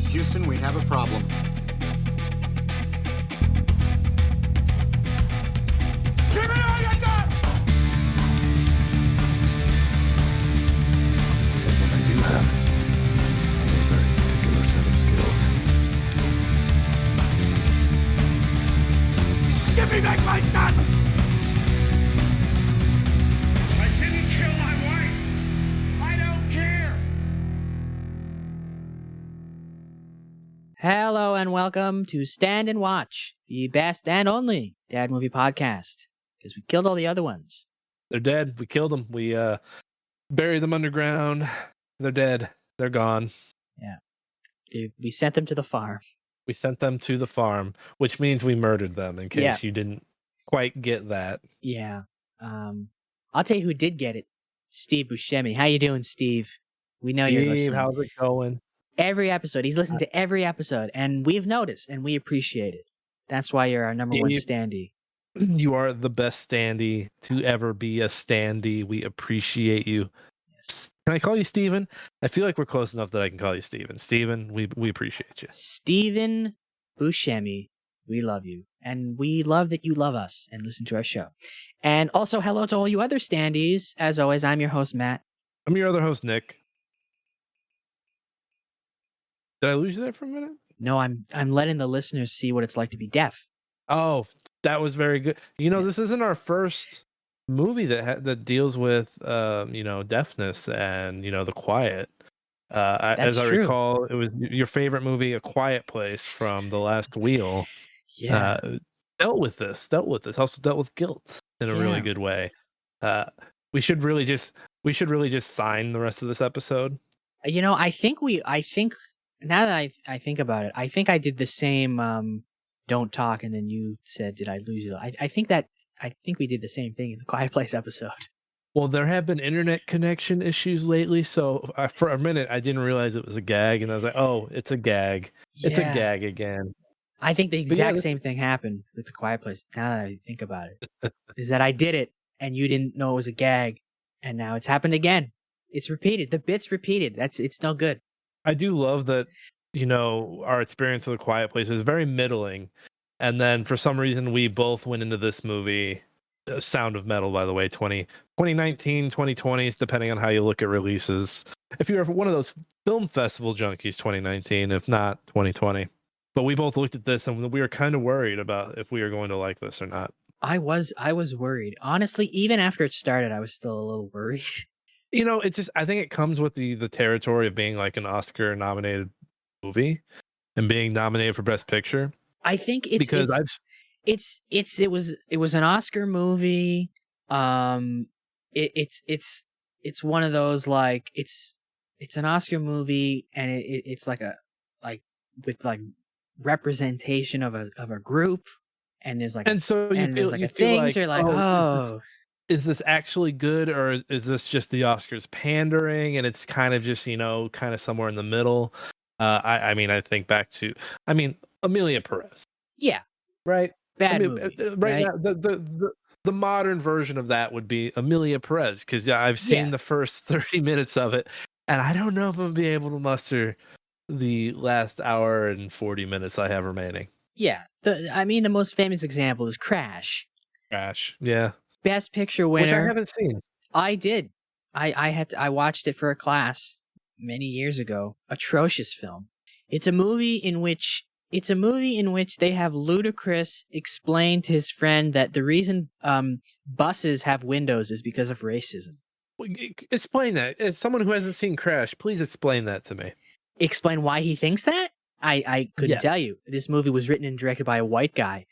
Houston, we have a problem. Give me all you got! But what I do have are a very particular set of skills. Give me back my gun! I didn't kill my wife! I don't care! Hello and welcome to Stand and Watch, the best and only dad movie podcast, because we killed all the other ones. They're dead. We killed them. We buried them underground. They're dead. They're gone. We sent them to the farm. We sent them to the farm, which means we murdered them, in case you didn't quite get that. Yeah. I'll tell you who did get it. Steve Buscemi. How you doing, Steve? We know you're Steve, listening. how's it going? Every episode. He's listened to every episode, and we've noticed, and we appreciate it. That's why you're our number one standee. You are the best standee to ever be a standee. We appreciate you. Yes. Can I call you Steven? I feel like we're close enough that I can call you Steven. Steven, we appreciate you. Steven Buscemi, we love you. And we love that you love us and listen to our show. And also, hello to all you other standees. As always, I'm your host, Matt. I'm your other host, Nick. Did I lose you there for a minute? No, I'm letting the listeners see what it's like to be deaf. Oh, that was very good. You know, this isn't our first movie that deals with deafness and the quiet. As I true. recall, it was your favorite movie, A Quiet Place, from The Last Wheel. Yeah. Dealt with this. Also dealt with guilt in a really good way. We should really just sign the rest of this episode. I think now that I think about it, I think I did the same don't talk, and then you said, did I lose you? I think we did the same thing in the Quiet Place episode. Well, there have been internet connection issues lately, so for a minute I didn't realize it was a gag, and I was like, oh, it's a gag. It's a gag again. I think the exact same thing happened with the Quiet Place. Now that I think about it, is that I did it, and you didn't know it was a gag, and now it's happened again. It's repeated. The bit's repeated. It's no good. I do love that, our experience of The Quiet Place was very middling. And then for some reason, we both went into this movie, Sound of Metal, by the way, 2019, 2020s, depending on how you look at releases. If you're one of those film festival junkies, 2019, if not 2020. But we both looked at this and we were kind of worried about if we were going to like this or not. I was worried. Honestly, even after it started, I was still a little worried. It's just, I think it comes with the territory of being like an Oscar nominated movie and being nominated for Best Picture. I think it was an Oscar movie. It's one of those, like, it's an Oscar movie, and it's like with representation of a group, and there's like, and so you feel like things are like, oh. Is this actually good, or is this just the Oscars pandering and it's kind of just, kind of somewhere in the middle? I think back to, Amelia Perez. Yeah. Right? Bad movie. Right now, the modern version of that would be Amelia Perez, because I've seen the first 30 minutes of it, and I don't know if I'll be able to muster the last hour and 40 minutes I have remaining. Yeah. The most famous example is Crash. Yeah. Best Picture winner. Which I haven't seen. I did. I watched it for a class many years ago. Atrocious film. It's a movie in which they have Ludacris explain to his friend that the reason buses have windows is because of racism. Explain that. As someone who hasn't seen Crash, please explain that to me. Explain why he thinks that? I couldn't tell you. This movie was written and directed by a white guy.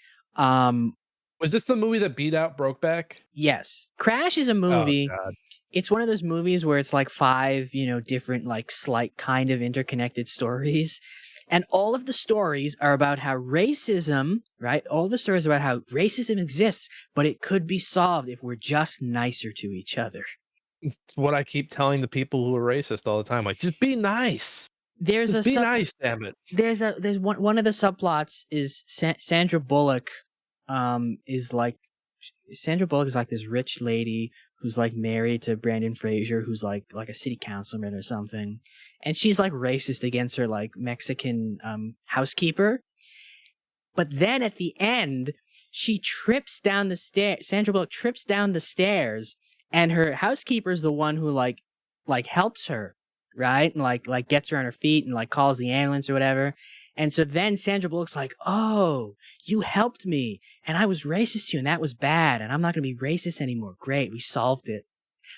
Was this the movie that beat out Brokeback? Yes. Crash is a movie. Oh, God. It's one of those movies where it's like 5, different, like, slight kind of interconnected stories. And all of the stories are about how racism, right? All the stories about how racism exists, but it could be solved if we're just nicer to each other. It's what I keep telling the people who are racist all the time. Like, just be nice. Be nice, damn it. There's one of the subplots is Sandra Bullock is like this rich lady who's like married to Brandon Fraser, who's like a city councilman or something, and she's like racist against her like Mexican housekeeper. But then at the end, she trips down the stairs. Sandra Bullock trips down the stairs, and her housekeeper's the one who like helps her, right? And like gets her on her feet and like calls the ambulance or whatever. And so then Sandra Bullock's like, "Oh, you helped me, and I was racist to you, and that was bad, and I'm not gonna be racist anymore. Great, we solved it."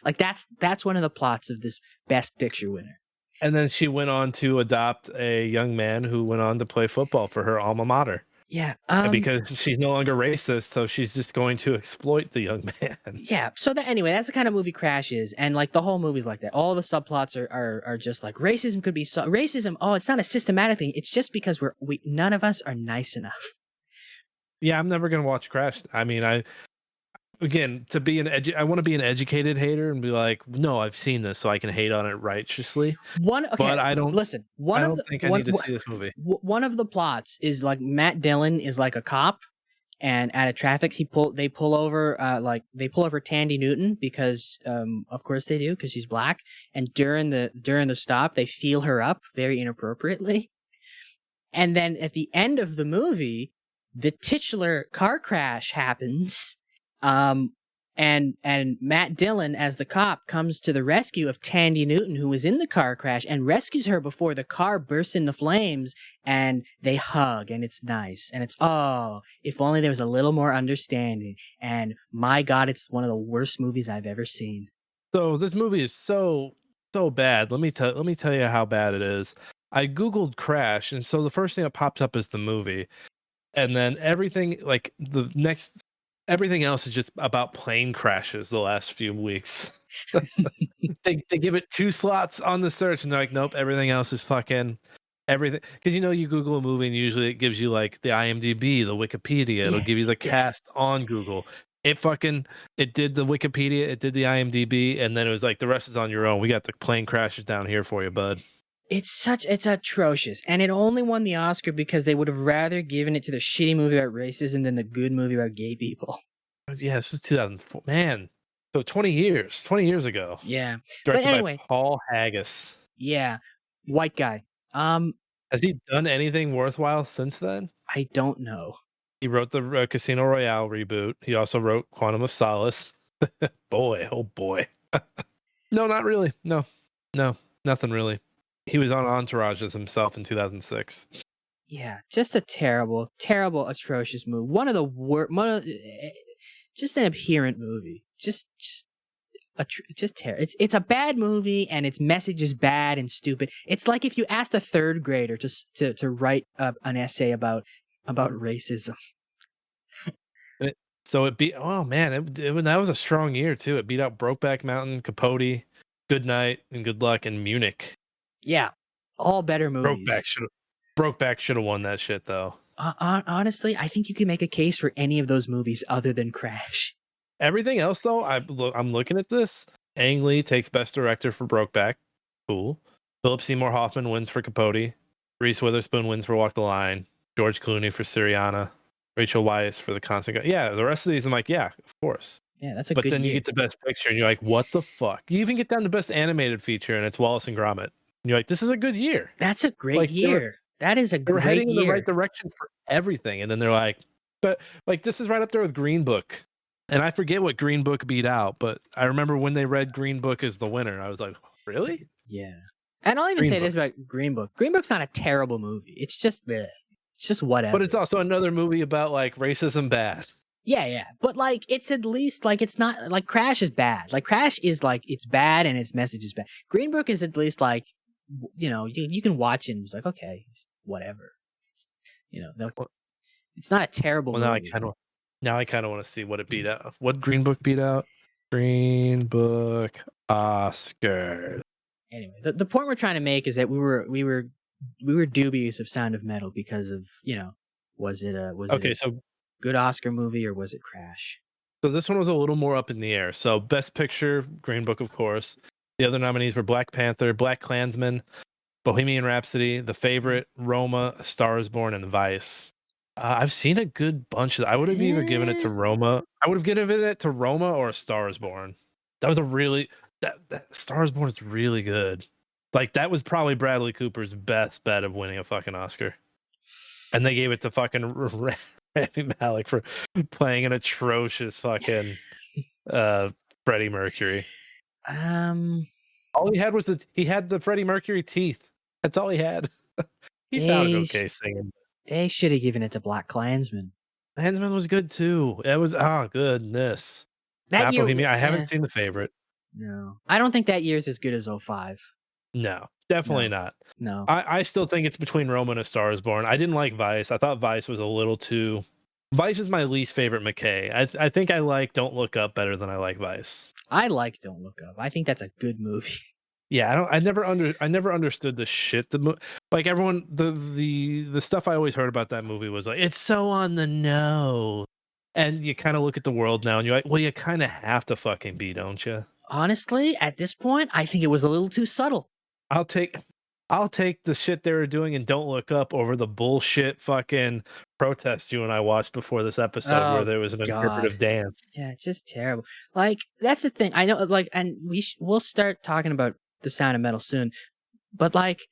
Like that's one of the plots of this Best Picture winner. And then she went on to adopt a young man who went on to play football for her alma mater. Yeah, And because she's no longer racist, so she's just going to exploit the young man. yeah. So that anyway, that's the kind of movie Crash is, and like the whole movie's like that. All the subplots are just like racism could be racism. Oh, it's not a systematic thing. It's just because we none of us are nice enough. Yeah, I'm never gonna watch Crash. I mean, again, to be I want to be an educated hater and be like, no, I've seen this, so I can hate on it righteously. But I don't listen. I don't think I need to see this movie. One of the plots is like Matt Dillon is like a cop, and at a traffic they pull over Tandy Newton because of course they do because she's black, and during the stop they feel her up very inappropriately, and then at the end of the movie the titular car crash happens. And Matt Dillon, as the cop, comes to the rescue of Tandy Newton, who was in the car crash, and rescues her before the car bursts into flames, and they hug, and it's nice. And it's, oh, if only there was a little more understanding. And my God, it's one of the worst movies I've ever seen. So this movie is so bad. Let me tell you how bad it is. I Googled Crash, and so the first thing that pops up is the movie. And then everything else is just about plane crashes the last few weeks. they give it 2 slots on the search and they're like, nope, everything else is fucking everything. Because you Google a movie and usually it gives you like the IMDb, the Wikipedia, it'll give you the cast on Google. It did the Wikipedia, it did the IMDb, and then it was like the rest is on your own. We got the plane crashes down here for you, bud. It's atrocious, and it only won the Oscar because they would have rather given it to the shitty movie about racism than the good movie about gay people. Yeah, this is 2004. Man, so 20 years ago. Yeah, Directed but anyway, by Paul Haggis. Yeah, white guy. Has he done anything worthwhile since then? I don't know. He wrote the Casino Royale reboot. He also wrote Quantum of Solace. Boy, oh boy. No, not really. No, nothing really. He was on Entourage as himself in 2006. Yeah, just a terrible, atrocious movie. One of the worst. Just an abhorrent movie. Just terrible. It's a bad movie, and its message is bad and stupid. It's like if you asked a 3rd grader to write an essay about racism. So it beat. Oh man, that was a strong year too. It beat out Brokeback Mountain, Capote, Good Night, and Good Luck, and Munich. Yeah, all better movies. Brokeback should have won that shit though. Honestly, I think you can make a case for any of those movies other than Crash. Everything else though, I'm looking at this. Ang Lee takes Best Director for Brokeback. Cool. Philip Seymour Hoffman wins for Capote. Reese Witherspoon wins for Walk the Line. George Clooney for Syriana. Rachel Weisz for The Constant. Yeah, the rest of these I'm like, yeah, of course. Yeah, that's a but good then year. You get to Best Picture and you're like, what the fuck? You even get down to Best Animated Feature and it's Wallace and Gromit. And you're like, this is a good year. That's a great year. That is a great year. They're heading in the right direction for everything. And then they're like, but like this is right up there with Green Book. And I forget what Green Book beat out, but I remember when they read Green Book as the winner, I was like, really? Yeah. And I'll even say this about Green Book. Green Book's not a terrible movie. It's just whatever. But it's also another movie about like racism bad. Yeah. But like it's at least like it's not like Crash is bad. Like Crash is like it's bad and its message is bad. Green Book is at least like you can watch it and it's like, okay, it's whatever. It's not a terrible movie. Now I kind of want to see what it beat out. What Green Book beat out? Green Book Oscar. Anyway, the point we're trying to make is that we were dubious of Sound of Metal because of was it a good Oscar movie or was it Crash? So this one was a little more up in the air. So Best Picture, Green Book, of course. The other nominees were Black Panther, Black Klansman, Bohemian Rhapsody, The Favorite, Roma, A Star Is Born, and Vice. I've seen a good bunch of. I would have either given it to Roma. I would have given it to Roma or A Star Is Born. That was a really that Star is Born is really good. Like that was probably Bradley Cooper's best bet of winning a fucking Oscar, and they gave it to fucking Rami Malek for playing an atrocious fucking Freddie Mercury. All he had was he had the Freddie Mercury teeth. That's all he had. He sounded okay singing. They should have given it to Black Klansman. Klansman was good too. It was goodness. That year, I haven't seen The Favorite. No, I don't think that year's as good as 05. No, definitely not. No, I still think it's between Roma and A Star Is Born. I didn't like Vice. I thought Vice was a little too. Vice is my least favorite McKay. I think I like Don't Look Up better than I like Vice. I like Don't Look Up. I think that's a good movie. Yeah, I never understood the shit. Like everyone, the stuff I always heard about that movie was like, it's so on the nose. And you kind of look at the world now and you're like, well, you kind of have to fucking be, don't you? Honestly, at this point, I think it was a little too subtle. I'll take the shit they were doing and Don't Look Up over the bullshit fucking protest you and I watched before this episode where there was an interpretive dance. Yeah, it's just terrible. Like, that's the thing. I know, like, and we'll start talking about The Sound of Metal soon. But, like,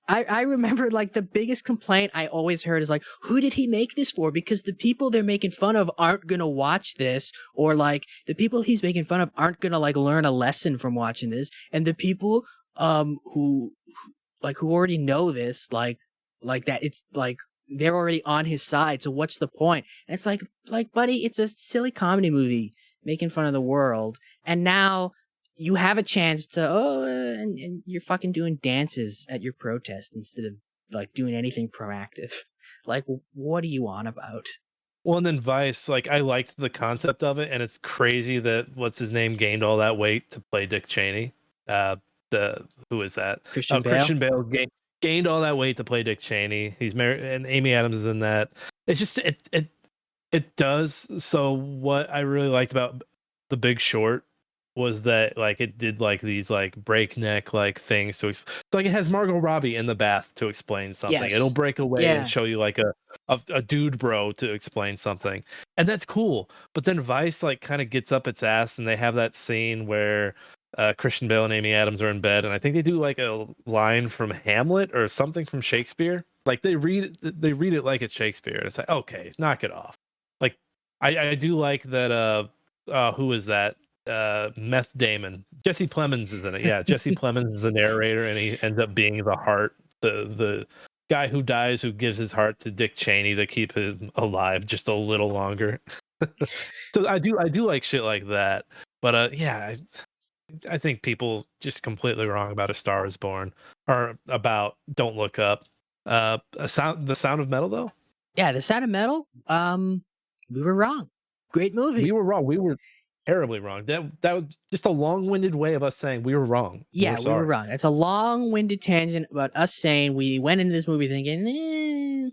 I remember, like, the biggest complaint I always heard is, like, who did he make this for? Because the people they're making fun of aren't going to watch this. Or, like, the people he's making fun of aren't going to, like, learn a lesson from watching this. And the people who already know this, like that, it's, like, they're already on his side. So what's the point? And it's like, buddy, it's a silly comedy movie making fun of the world. And now you have a chance to, and you're fucking doing dances at your protest instead of like doing anything proactive. Like, what are you on about? Well, and then Vice, like, I liked the concept of it, and it's crazy that what's his name gained all that weight to play Dick Cheney. Who is that? Christian Bale. Christian Bale gained all that weight to play Dick Cheney. He's married, and Amy Adams is in that. It's just it does. So what I really liked about The Big Short was that, like, it did like these like breakneck like things to like it has Margot Robbie in the bath to explain something. Yes. It'll break away Yeah. and show you like a dude bro to explain something, and that's cool. But then Vice like kind of gets up its ass, and they have that scene where Christian Bale and Amy Adams are in bed, and I think they do like a line from Hamlet or something from Shakespeare. Like they read it like it's Shakespeare, and it's like, okay, knock it off. Like I do like that. Who is that? Meth Damon. Jesse Plemons is in it. Yeah, Jesse Plemons is the narrator, and he ends up being the heart, the guy who dies, who gives his heart to Dick Cheney to keep him alive just a little longer. So I do like shit like that. But yeah, I think people just completely wrong about A Star Is Born or about Don't Look Up. The Sound of Metal though. Yeah, The Sound of Metal. We were wrong. Great movie. We were wrong. We were terribly wrong. That was just a long-winded way of us saying we were wrong. Yeah, we were wrong. It's a long-winded tangent about us saying we went into this movie thinking,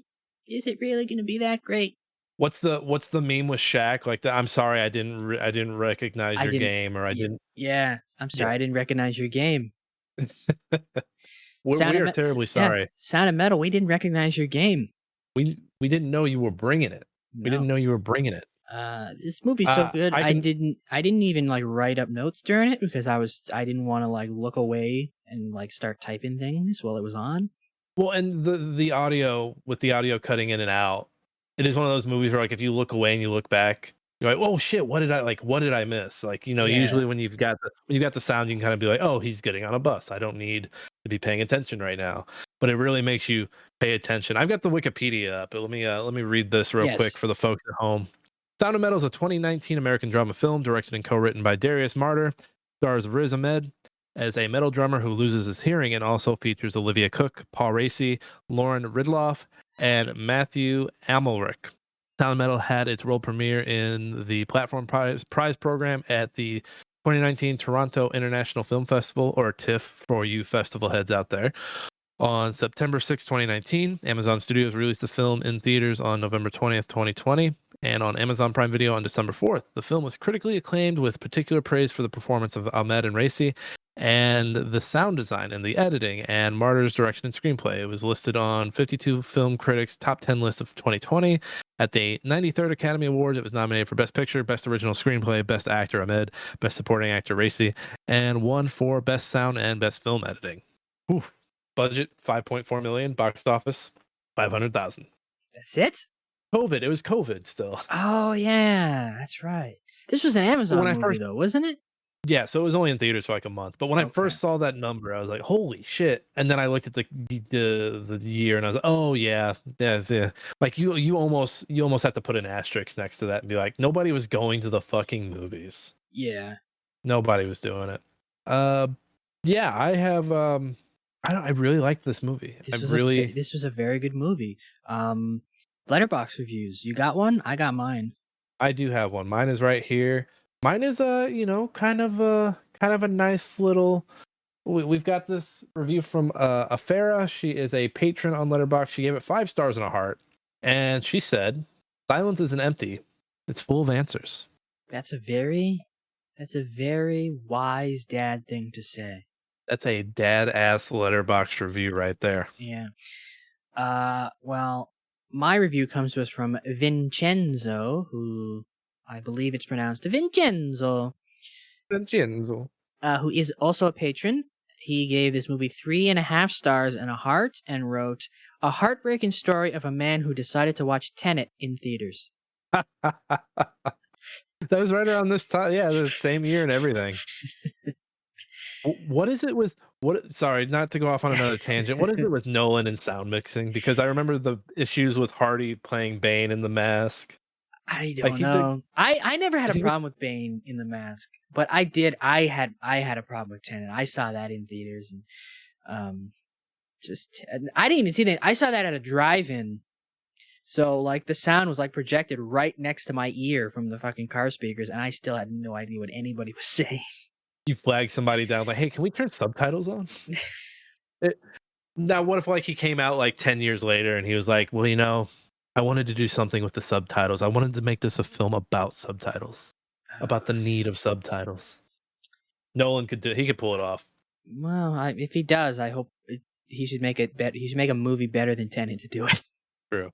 is it really going to be that great? What's the meme with Shaq? Like I'm sorry, I didn't recognize your game, or I didn't. Yeah, I'm sorry, I didn't recognize your game. we are terribly sorry. Yeah, Sound of Metal, we didn't recognize your game. We didn't know you were bringing it. No. We didn't know you were bringing it. This movie's so good. I didn't even like write up notes during it because I didn't want to like look away and like start typing things while it was on. Well, and the audio, with the audio cutting in and out, it is one of those movies where like if you look away and you look back, you're like, oh shit, what did I miss? Like, you know, usually when you've got the sound, you can kind of be like, oh, he's getting on a bus. I don't need to be paying attention right now. But it really makes you pay attention. I've got the Wikipedia up, but let me read this real quick for the folks at home. Sound of Metal is a 2019 American drama film directed and co-written by Darius Martyr. Stars Riz Ahmed as a metal drummer who loses his hearing, and also features Olivia Cook, Paul Raci, Lauren Ridloff, and Matthew Amalric. Sound of Metal had its world premiere in the Platform Prize program at the 2019 Toronto International Film Festival, or TIFF for you festival heads out there. On September 6, 2019, Amazon Studios released the film in theaters on November 20th, 2020, and on Amazon Prime Video on December 4th. The film was critically acclaimed with particular praise for the performance of Ahmed and Raci, and the sound design and the editing and Martyr's direction and screenplay. It was listed on 52 Film Critics Top 10 list of 2020. At the 93rd Academy Awards, it was nominated for Best Picture, Best Original Screenplay, Best Actor Ahmed, Best Supporting Actor Racy, and won for Best Sound and Best Film Editing. Oof. Budget 5.4 million, box office 500,000. That's it? COVID. It was COVID still. Oh, yeah. That's right. This was an Amazon movie, though, wasn't it? Yeah, so it was only in theaters for like a month. But when I first saw that number, I was like, "Holy shit!" And then I looked at the year, and I was like, "Oh yeah, yeah." Like you almost have to put an asterisk next to that and be like, nobody was going to the fucking movies. Yeah, nobody was doing it. Yeah, I have. I really liked this movie. This was a very good movie. Letterboxd reviews. You got one? I got mine. I do have one. Mine is right here. Mine is kind of a nice little. We've got this review from Afera. She is a patron on Letterboxd. She gave it 5 stars and a heart, and she said, "Silence isn't empty; it's full of answers." That's a very wise dad thing to say. That's a dad ass Letterboxd review right there. Yeah. Well, my review comes to us from Vincenzo, who I believe it's pronounced Vincenzo. Vincenzo. Who is also a patron. He gave this movie 3.5 stars and a heart and wrote, "A heartbreaking story of a man who decided to watch Tenet in theaters." That was right around this time. Yeah, the same year and everything. What is it with sorry, not to go off on another tangent. What is it with Nolan and sound mixing? Because I remember the issues with Hardy playing Bane in The Mask. I don't know. I never had a problem with Bane in The Mask, but I had a problem with Tenet. I saw that in theaters, and I didn't even see that. I saw that at a drive-in, so like the sound was like projected right next to my ear from the fucking car speakers, and I still had no idea what anybody was saying. You flag somebody down like, "Hey, can we turn subtitles on?" Now, what if like he came out like 10 years later and he was like, "Well, I wanted to do something with the subtitles. I wanted to make this a film about subtitles, about the need of subtitles." Nolan could do. He could pull it off. Well, if he does, I hope he should make it better. He should make a movie better than Tenet to do it. True.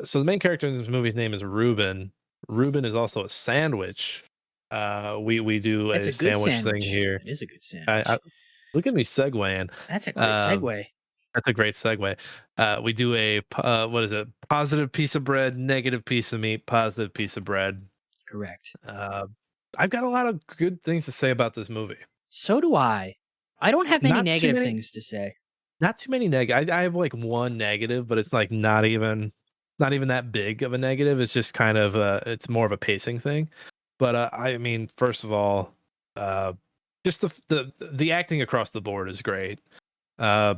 So the main character in this movie's name is Ruben. Ruben is also a sandwich. We do a sandwich thing here. It is a good sandwich. Look at me segueing. That's a great segue. That's a great segue. We do a what is it? Positive piece of bread, negative piece of meat, positive piece of bread. Correct. I've got a lot of good things to say about this movie. So do I. I don't have many negative things to say. Not too many negative. I have like one negative, but it's like not even that big of a negative. It's just kind of it's more of a pacing thing. But I mean, first of all, just the acting across the board is great. Yeah.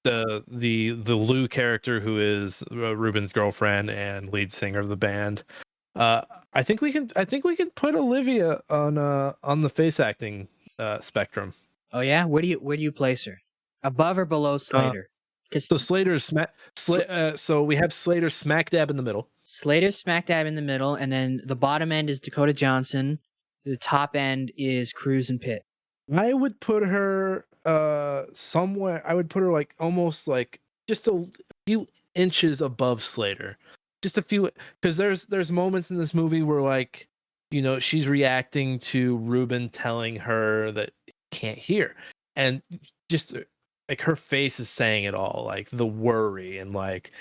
The Lou character, who is Ruben's girlfriend and lead singer of the band. I think we can put Olivia on the face acting spectrum. Oh yeah, where do you place her? Above or below Slater? So Slater is so we have Slater smack dab in the middle. Slater's smack dab in the middle, and then the bottom end is Dakota Johnson. The top end is Cruz and Pitt. I would put her somewhere. I would put her like almost like just a few inches above Slater. Just a few, because there's moments in this movie where like, she's reacting to Ruben telling her that he can't hear, and just like her face is saying it all, like the worry, and like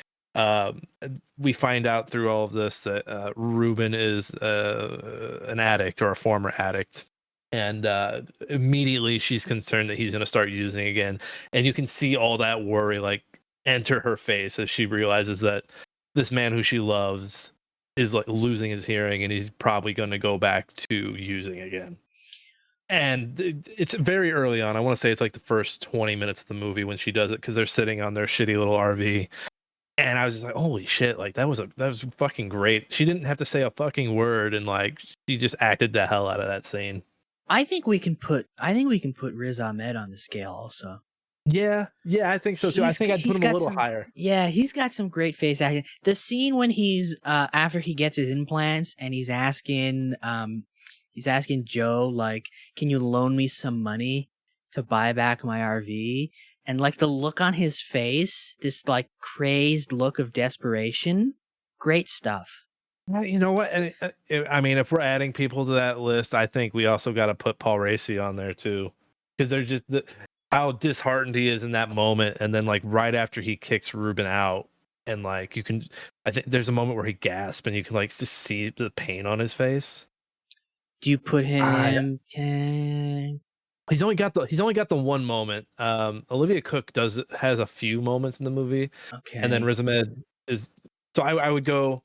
we find out through all of this that Ruben is an addict or a former addict, and immediately she's concerned that he's going to start using again, and you can see all that worry like enter her face as she realizes that this man who she loves is like losing his hearing, and he's probably going to go back to using again. And it's very early on. I want to say it's like the first 20 minutes of the movie when she does it, because they're sitting on their shitty little RV. And I was just like, holy shit, like that was fucking great. She didn't have to say a fucking word, and like she just acted the hell out of that scene. I think we can put Riz Ahmed on the scale also. Yeah, I think so too. I think I'd put him a little higher. Yeah, he's got some great face acting. The scene when he's after he gets his implants and he's asking Joe, like, can you loan me some money? to buy back my RV, and like the look on his face, this like crazed look of desperation. Great stuff. Well, you know what? And I mean, if we're adding people to that list, I think we also got to put Paul Raci on there too, because they're just how disheartened he is in that moment, and then like right after he kicks Ruben out, and like I think there's a moment where he gasps, and you can like just see the pain on his face. Do you put him? He's only got the one moment. Olivia Cook has a few moments in the movie, Okay. and then Riz Ahmed is. So I would go.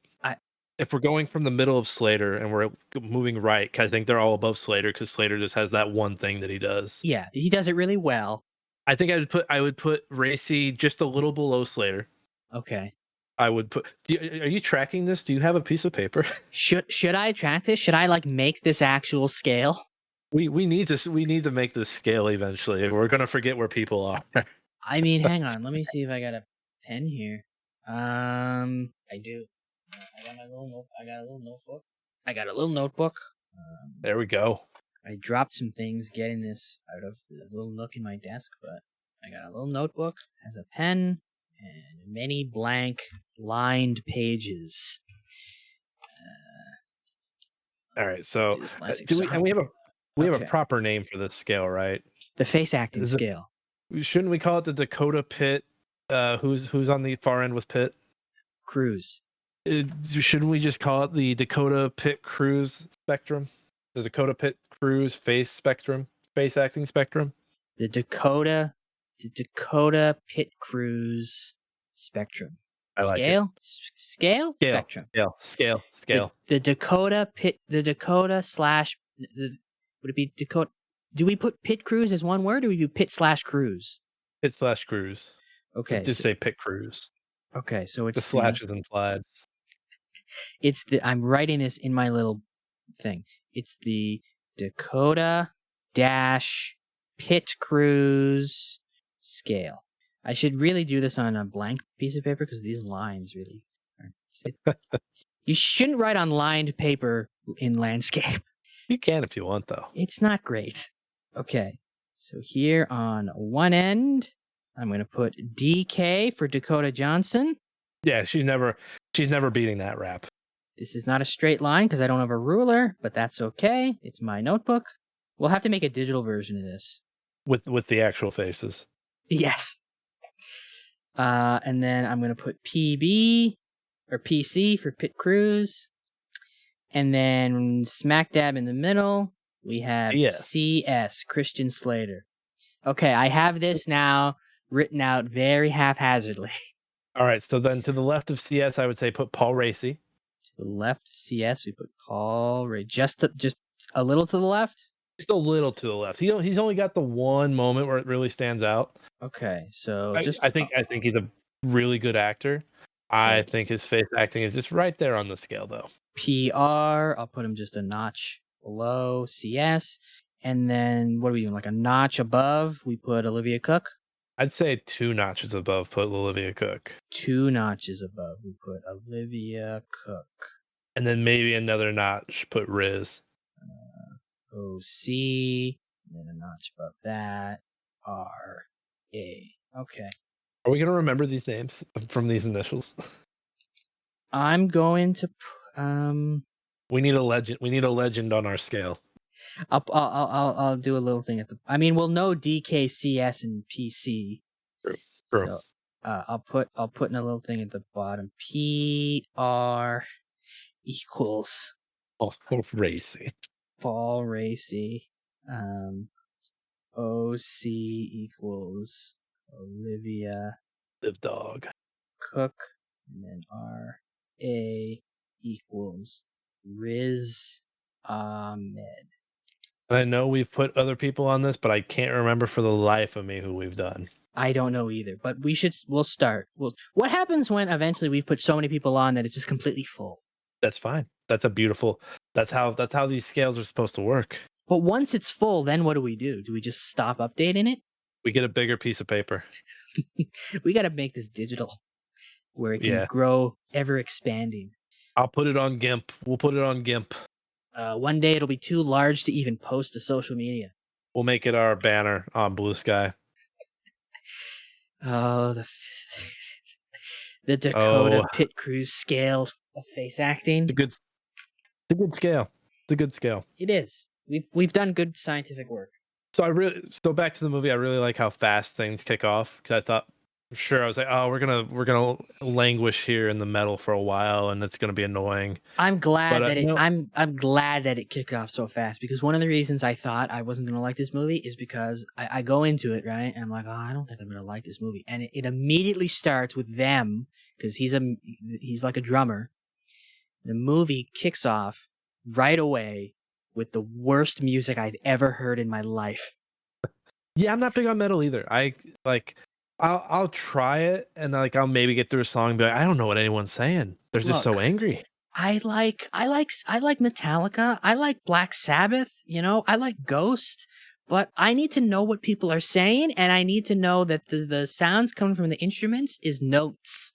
If we're going from the middle of Slater and we're moving right, 'cause I think they're all above Slater because Slater just has that one thing that he does. Yeah, he does it really well. I think I would put Raci just a little below Slater. Okay. I would put. Are you tracking this? Do you have a piece of paper? Should I track this? Should I like make this actual scale? We need to make this scale eventually. We're gonna forget where people are. I mean, hang on. Let me see if I got a pen here. I do. I got my little note. I got a little notebook. There we go. I dropped some things getting this out of the little nook in my desk, but I got a little notebook, has a pen, and many blank lined pages. All right, so we have a Okay. proper name for this scale, right? The face acting Is it- scale. Shouldn't we call it the Dakota Pitt? Who's on the far end with Pitt? Cruz. Shouldn't we just call it the Dakota Pitt Cruz spectrum? The Dakota Pitt Cruz face acting spectrum. The Dakota Pitt Cruz spectrum. I like Scale? it. Scale? Spectrum. Scale. The Dakota slash would it be Dakota? Do we put Pitt Cruz as one word, or we do Pitt / Cruz? Pitt / Cruz. Okay. Just say Pitt Cruz. Okay, so it's The slash is implied. I'm writing this in my little thing. It's the Dakota Pitt Cruz scale. I should really do this on a blank piece of paper because these lines really are. You shouldn't write on lined paper in landscape. You can if you want, though. It's not great. Okay, so here on one end, I'm going to put DK for Dakota Johnson. Yeah, she's never beating that rap. This is not a straight line because I don't have a ruler, but that's okay. It's my notebook. We'll have to make a digital version of this. With the actual faces. Yes. And then I'm going to put PB or PC for Pitt Cruz. And then smack dab in the middle, we have CS, Christian Slater. Okay, I have this now written out very haphazardly. All right, so then to the left of CS, I would say put Paul Raci. To the left of CS, we put Paul Ray. Just a little to the left? Just a little to the left. He's only got the one moment where it really stands out. Okay, so I think he's a really good actor. I think his face acting is just right there on the scale, though. PR, I'll put him just a notch below CS. And then what are we doing? Like a notch above, we put Olivia Cook. I'd say 2 notches above, put Olivia Cook. 2 notches above, we put Olivia Cook. And then maybe another notch, put Riz. OC, and then a notch above that, RA. Okay. Are we going to remember these names from these initials? I'm going to We need a legend. We need a legend on our scale. I'll do a little thing at the. I mean, we'll know DK, CS, and PC. True. So I'll put in a little thing at the bottom. PR equals Oh, Raci. Paul Raci. OC equals Olivia Live dog. Cook, and then RA equals Riz Ahmed. And I know we've put other people on this, but I can't remember for the life of me who we've done. I don't know either, but we'll start. What happens when eventually we've put so many people on that it's just completely full? That's fine. That's how these scales are supposed to work. But once it's full, then what do we do? Do we just stop updating it? We get a bigger piece of paper. We got to make this digital where it can grow ever expanding. I'll put it on GIMP. We'll put it on GIMP. One day it'll be too large to even post to social media. We'll make it our banner on Blue Sky. Oh, the Dakota Oh. Pit Crews scale of face acting. It's a good scale. It's a good scale. It is. We've done good scientific work. So back to the movie. I really like how fast things kick off, because I thought, sure, I was like, oh, we're gonna languish here in the metal for a while, and it's gonna be annoying. I'm glad But, that it. no. I'm glad that it kicked off so fast, because one of the reasons I thought I wasn't gonna like this movie is because I go into it right, and I'm like, oh, I don't think I'm gonna like this movie, and it immediately starts with them, because he's like a drummer. The movie kicks off right away with the worst music I've ever heard in my life. Yeah, I'm not big on metal either. I'll try it, and like I'll maybe get through a song and be like, I don't know what anyone's saying. They're just so Look, angry. I like Metallica. I like Black Sabbath. I like Ghost. But I need to know what people are saying, and I need to know that the sounds coming from the instruments is notes.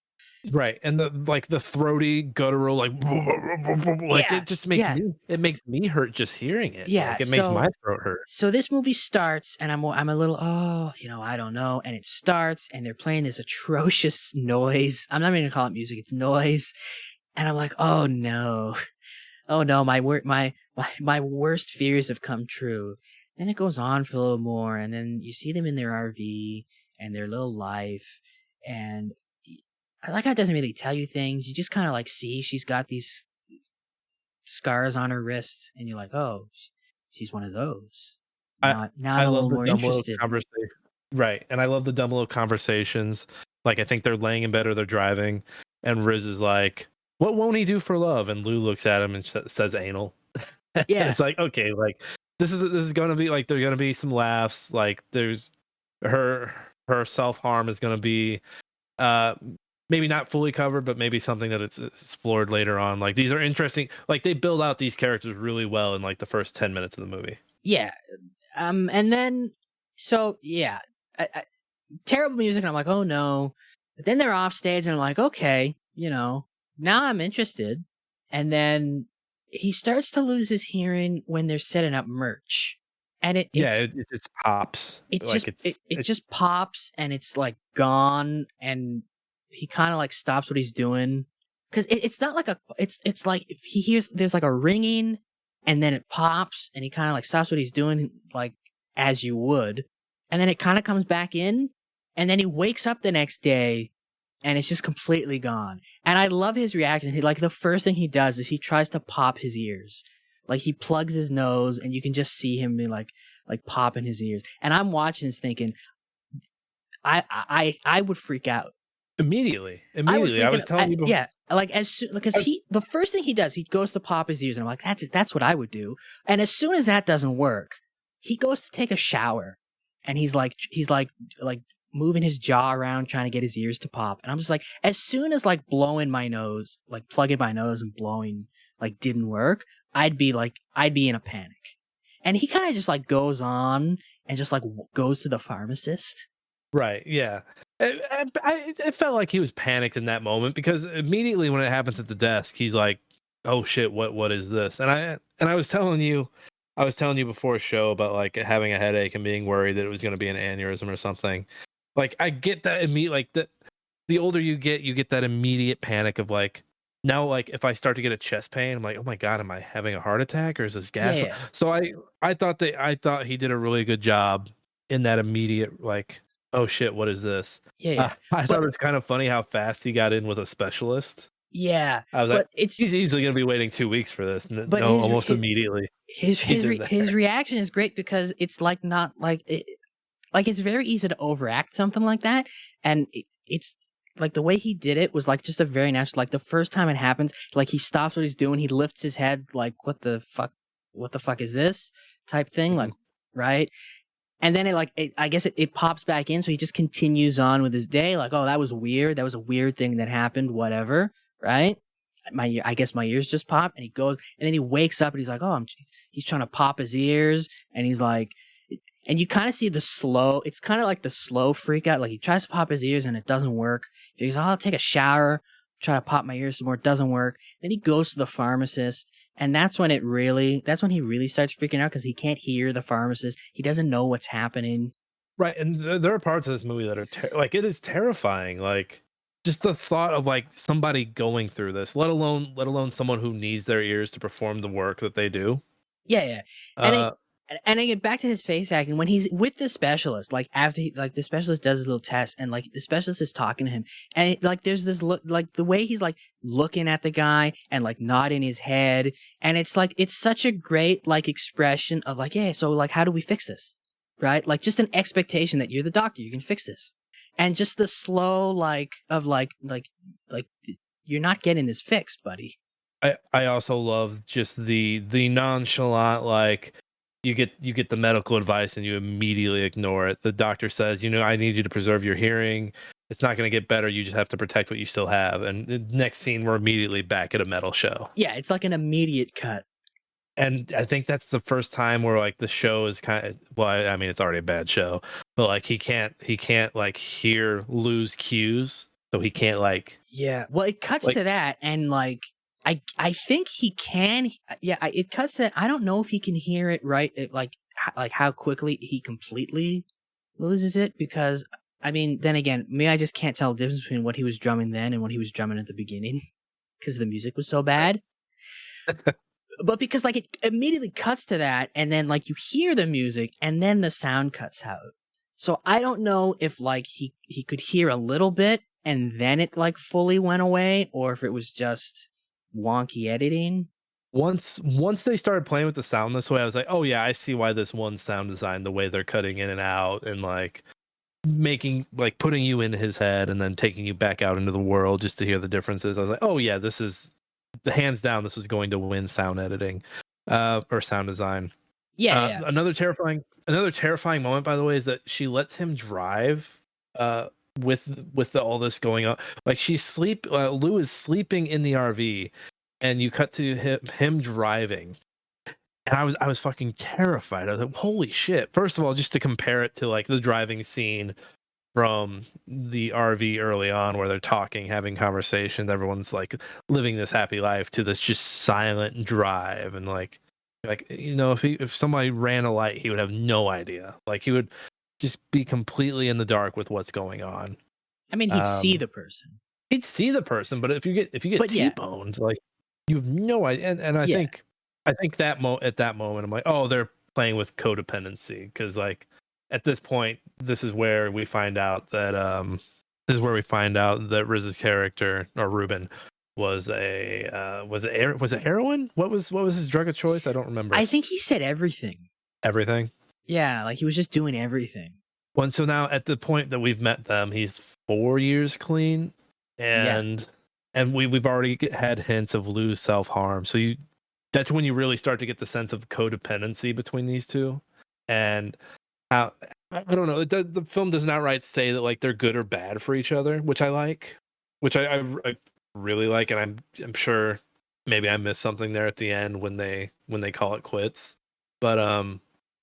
Right, and the throaty guttural Yeah, it just makes yeah. makes me hurt just hearing it. Yeah, Like, it makes so- my throat hurt. So this movie starts, and I'm a little, I don't know. And it starts, and they're playing this atrocious noise. I'm not even gonna call it music; it's noise. And I'm like, oh no, my worst fears have come true. Then it goes on for a little more, and then you see them in their RV and their little life, and I like how it doesn't really tell you things. You just kind of like see she's got these scars on her wrist, and you're like, oh, she's one of those. Now I'm a little more interested. Conversation. Right, and I love the dumb little conversations. Like, I think they're laying in bed or they're driving, and Riz is like, "What won't he do for love?" And Lou looks at him and says, "Anal." Yeah. It's like, okay, like this is gonna be like, there's gonna be some laughs. Like, there's her self harm is gonna be maybe not fully covered, but maybe something that it's explored later on. Like, these are interesting. Like, they build out these characters really well in like the first 10 minutes of the movie. Yeah. And then, so yeah, terrible music. And I'm like, oh no. But then they're off stage, and I'm like, okay, now I'm interested. And then he starts to lose his hearing when they're setting up merch. And it just pops. It Like, just pops, and it's like gone, and he kind of like stops what he's doing, because it's not like it's like if he hears there's like a ringing, and then it pops, and he kind of like stops what he's doing, like as you would, and then it kind of comes back in, and then he wakes up the next day, and it's just completely gone. And I love his reaction. He, like, the first thing he does is he tries to pop his ears. Like, he plugs his nose, and you can just see him be like popping his ears. And I'm watching this thinking, I would freak out. Immediately. I was telling you before. Yeah, like because the first thing he does, he goes to pop his ears, and I'm like, that's what I would do. And as soon as that doesn't work, he goes to take a shower, and he's like moving his jaw around trying to get his ears to pop. And I'm just like, as soon as like blowing my nose, like plugging my nose and blowing like didn't work, I'd be in a panic. And he kind of just like goes on and just like goes to the pharmacist. Right. Yeah. It felt like he was panicked in that moment, because immediately when it happens at the desk, he's like, "Oh shit, what is this?" And I was telling you before a show about like having a headache and being worried that it was going to be an aneurysm or something. Like, I get that immediate, like the older you get that immediate panic of like, now, like, if I start to get a chest pain, I'm like, oh my God, am I having a heart attack, or is this gas? Yeah. So I thought he did a really good job in that immediate, like, oh shit, what is this? Yeah. I thought it was kind of funny how fast he got in with a specialist. Yeah. I was but like, it's he's easily going to be waiting 2 weeks for this. But No, almost immediately. his in there. his reaction is great, because it's like not like it, like it's very easy to overact something like that, and it's like the way he did it was like just a very natural. Like the first time it happens, like he stops what he's doing, he lifts his head, like what the fuck is this type thing, like, right? And then I guess it pops back in, so he just continues on with his day, like, oh, that was weird, that was a weird thing that happened, whatever, right? I guess my ears just popped, and he goes, and then he wakes up, and he's like, oh, he's trying to pop his ears, and he's like, and you kind of see it's kind of like the slow freak out, like he tries to pop his ears and it doesn't work. He goes, oh, I'll take a shower, try to pop my ears some more, it doesn't work. Then he goes to the pharmacist, And that's when he really starts freaking out because he can't hear the pharmacist. He doesn't know what's happening. Right, and there are parts of this movie that are like, it is terrifying. Like, just the thought of like somebody going through this, let alone someone who needs their ears to perform the work that they do. Yeah. And I get back to his face acting when he's with the specialist, like after the specialist does his little test and like the specialist is talking to him and like there's this look, like the way he's like looking at the guy and like nodding his head. And it's like, it's such a great like expression of like, yeah, so like, how do we fix this? Right? Like just an expectation that you're the doctor, you can fix this. And just the slow like of like you're not getting this fixed, buddy. I also love just the nonchalant, like, you get the medical advice and you immediately ignore it. The doctor says, I need you to preserve your hearing. It's not going to get better. You just have to protect what you still have. And the next scene, we're immediately back at a metal show. Yeah, it's like an immediate cut. And I think that's the first time where like the show is kind of, well, I mean, it's already a bad show, but like he can't like hear Lou's cues, so he can't like. Yeah, well, it cuts to that, and like I think he can. Yeah, it cuts to that. I don't know if he can hear it right. Like how quickly he completely loses it, because I mean, then again, maybe I just can't tell the difference between what he was drumming then and what he was drumming at the beginning because the music was so bad. But because like it immediately cuts to that, and then like you hear the music, and then the sound cuts out. So I don't know if like he could hear a little bit, and then it like fully went away, or if it was just wonky editing. Once they started playing with the sound this way, I was like, oh yeah, I see why this one sound design, the way they're cutting in and out and like making, like putting you in his head and then taking you back out into the world just to hear the differences. I was like, oh yeah, this is the hands down, this was going to win sound editing or sound design. Yeah. Another terrifying moment, by the way, is that she lets him drive with all this going on. Like Lou is sleeping in the RV, and you cut to him driving, and I was fucking terrified. I was like, holy shit. First of all, just to compare it to like the driving scene from the RV early on, where they're talking, having conversations, everyone's like living this happy life, to this just silent drive, and like if somebody ran a light, he would have no idea. Like he would just be completely in the dark with what's going on. I mean, he'd see the person. He'd see the person, but if you get T-boned, like you have no idea. And I think that at that moment, I'm like, oh, they're playing with codependency, because like at this point, this is where we find out that Riz's character, or Ruben, was it heroin? What was his drug of choice? I don't remember. I think he said everything. Everything? Yeah, like he was just doing everything. Well, so now at the point that we've met them, he's 4 years clean, and we've already had hints of Lou's self-harm. So that's when you really start to get the sense of codependency between these two, and how, I don't know, the film doesn't outright say that like they're good or bad for each other, which I like, which I really like, and I'm sure maybe I missed something there at the end when they call it quits. But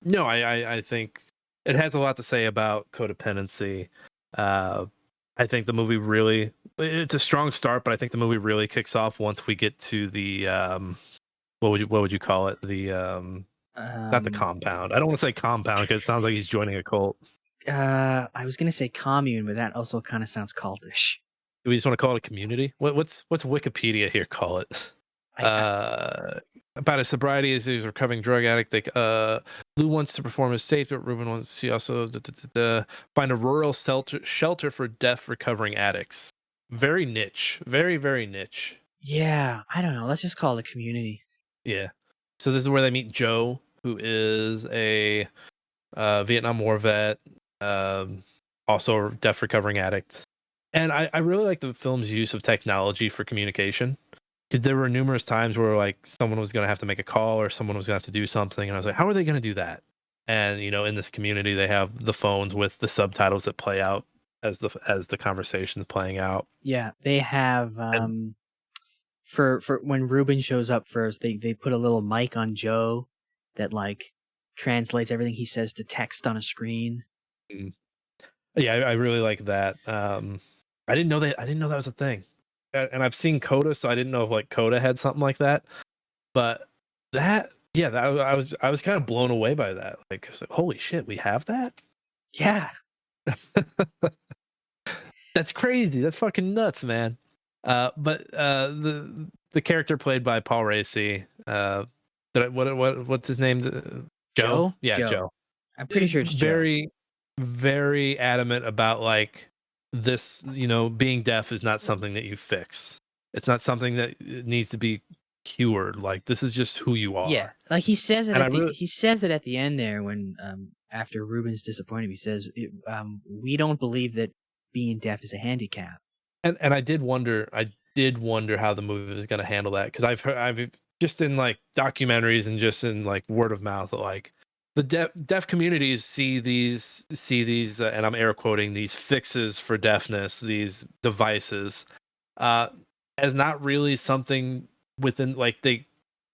no, I think it has a lot to say about codependency. I think the movie it's a strong start, but I think the movie really kicks off once we get to the what would you call it? The not the compound. I don't want to say compound because it sounds like he's joining a cult. I was gonna say commune, but that also kind of sounds cultish. Do we just want to call it a community? What's Wikipedia here call it? About his sobriety as he's a recovering drug addict. Lou wants to perform his safe, but Ruben wants to also find a rural shelter for deaf recovering addicts. Very niche. Very, very niche. Yeah, I don't know. Let's just call it a community. Yeah. So this is where they meet Joe, who is a Vietnam War vet, also a deaf recovering addict. And I really like the film's use of technology for communication, because there were numerous times where like someone was going to have to make a call or someone was going to have to do something, and I was like, how are they going to do that? And in this community, they have the phones with the subtitles that play out as the conversation's playing out. Yeah, they have for when Ruben shows up first, they put a little mic on Joe that like translates everything he says to text on a screen. Yeah, I really like that. I didn't know that was a thing. And I've seen Coda, so I didn't know if like Coda had something like that. But I was kind of blown away by that. Like, I was like, holy shit, we have that? Yeah. That's crazy. That's fucking nuts, man. But the character played by Paul Raci, what's his name? Joe? Yeah, Joe. I'm pretty sure it's Joe. Very, very adamant about like this, being deaf is not something that you fix. It's not something that needs to be cured. Like, this is just who you are. Yeah, like he says it. And He says it at the end there when after Ruben's disappointed, he says, "We don't believe that being deaf is a handicap." And I did wonder how the movie was going to handle that, because I've just in like documentaries and just in like word of mouth, like the deaf communities see these and I'm air quoting, these fixes for deafness, these devices, as not really something within, like, they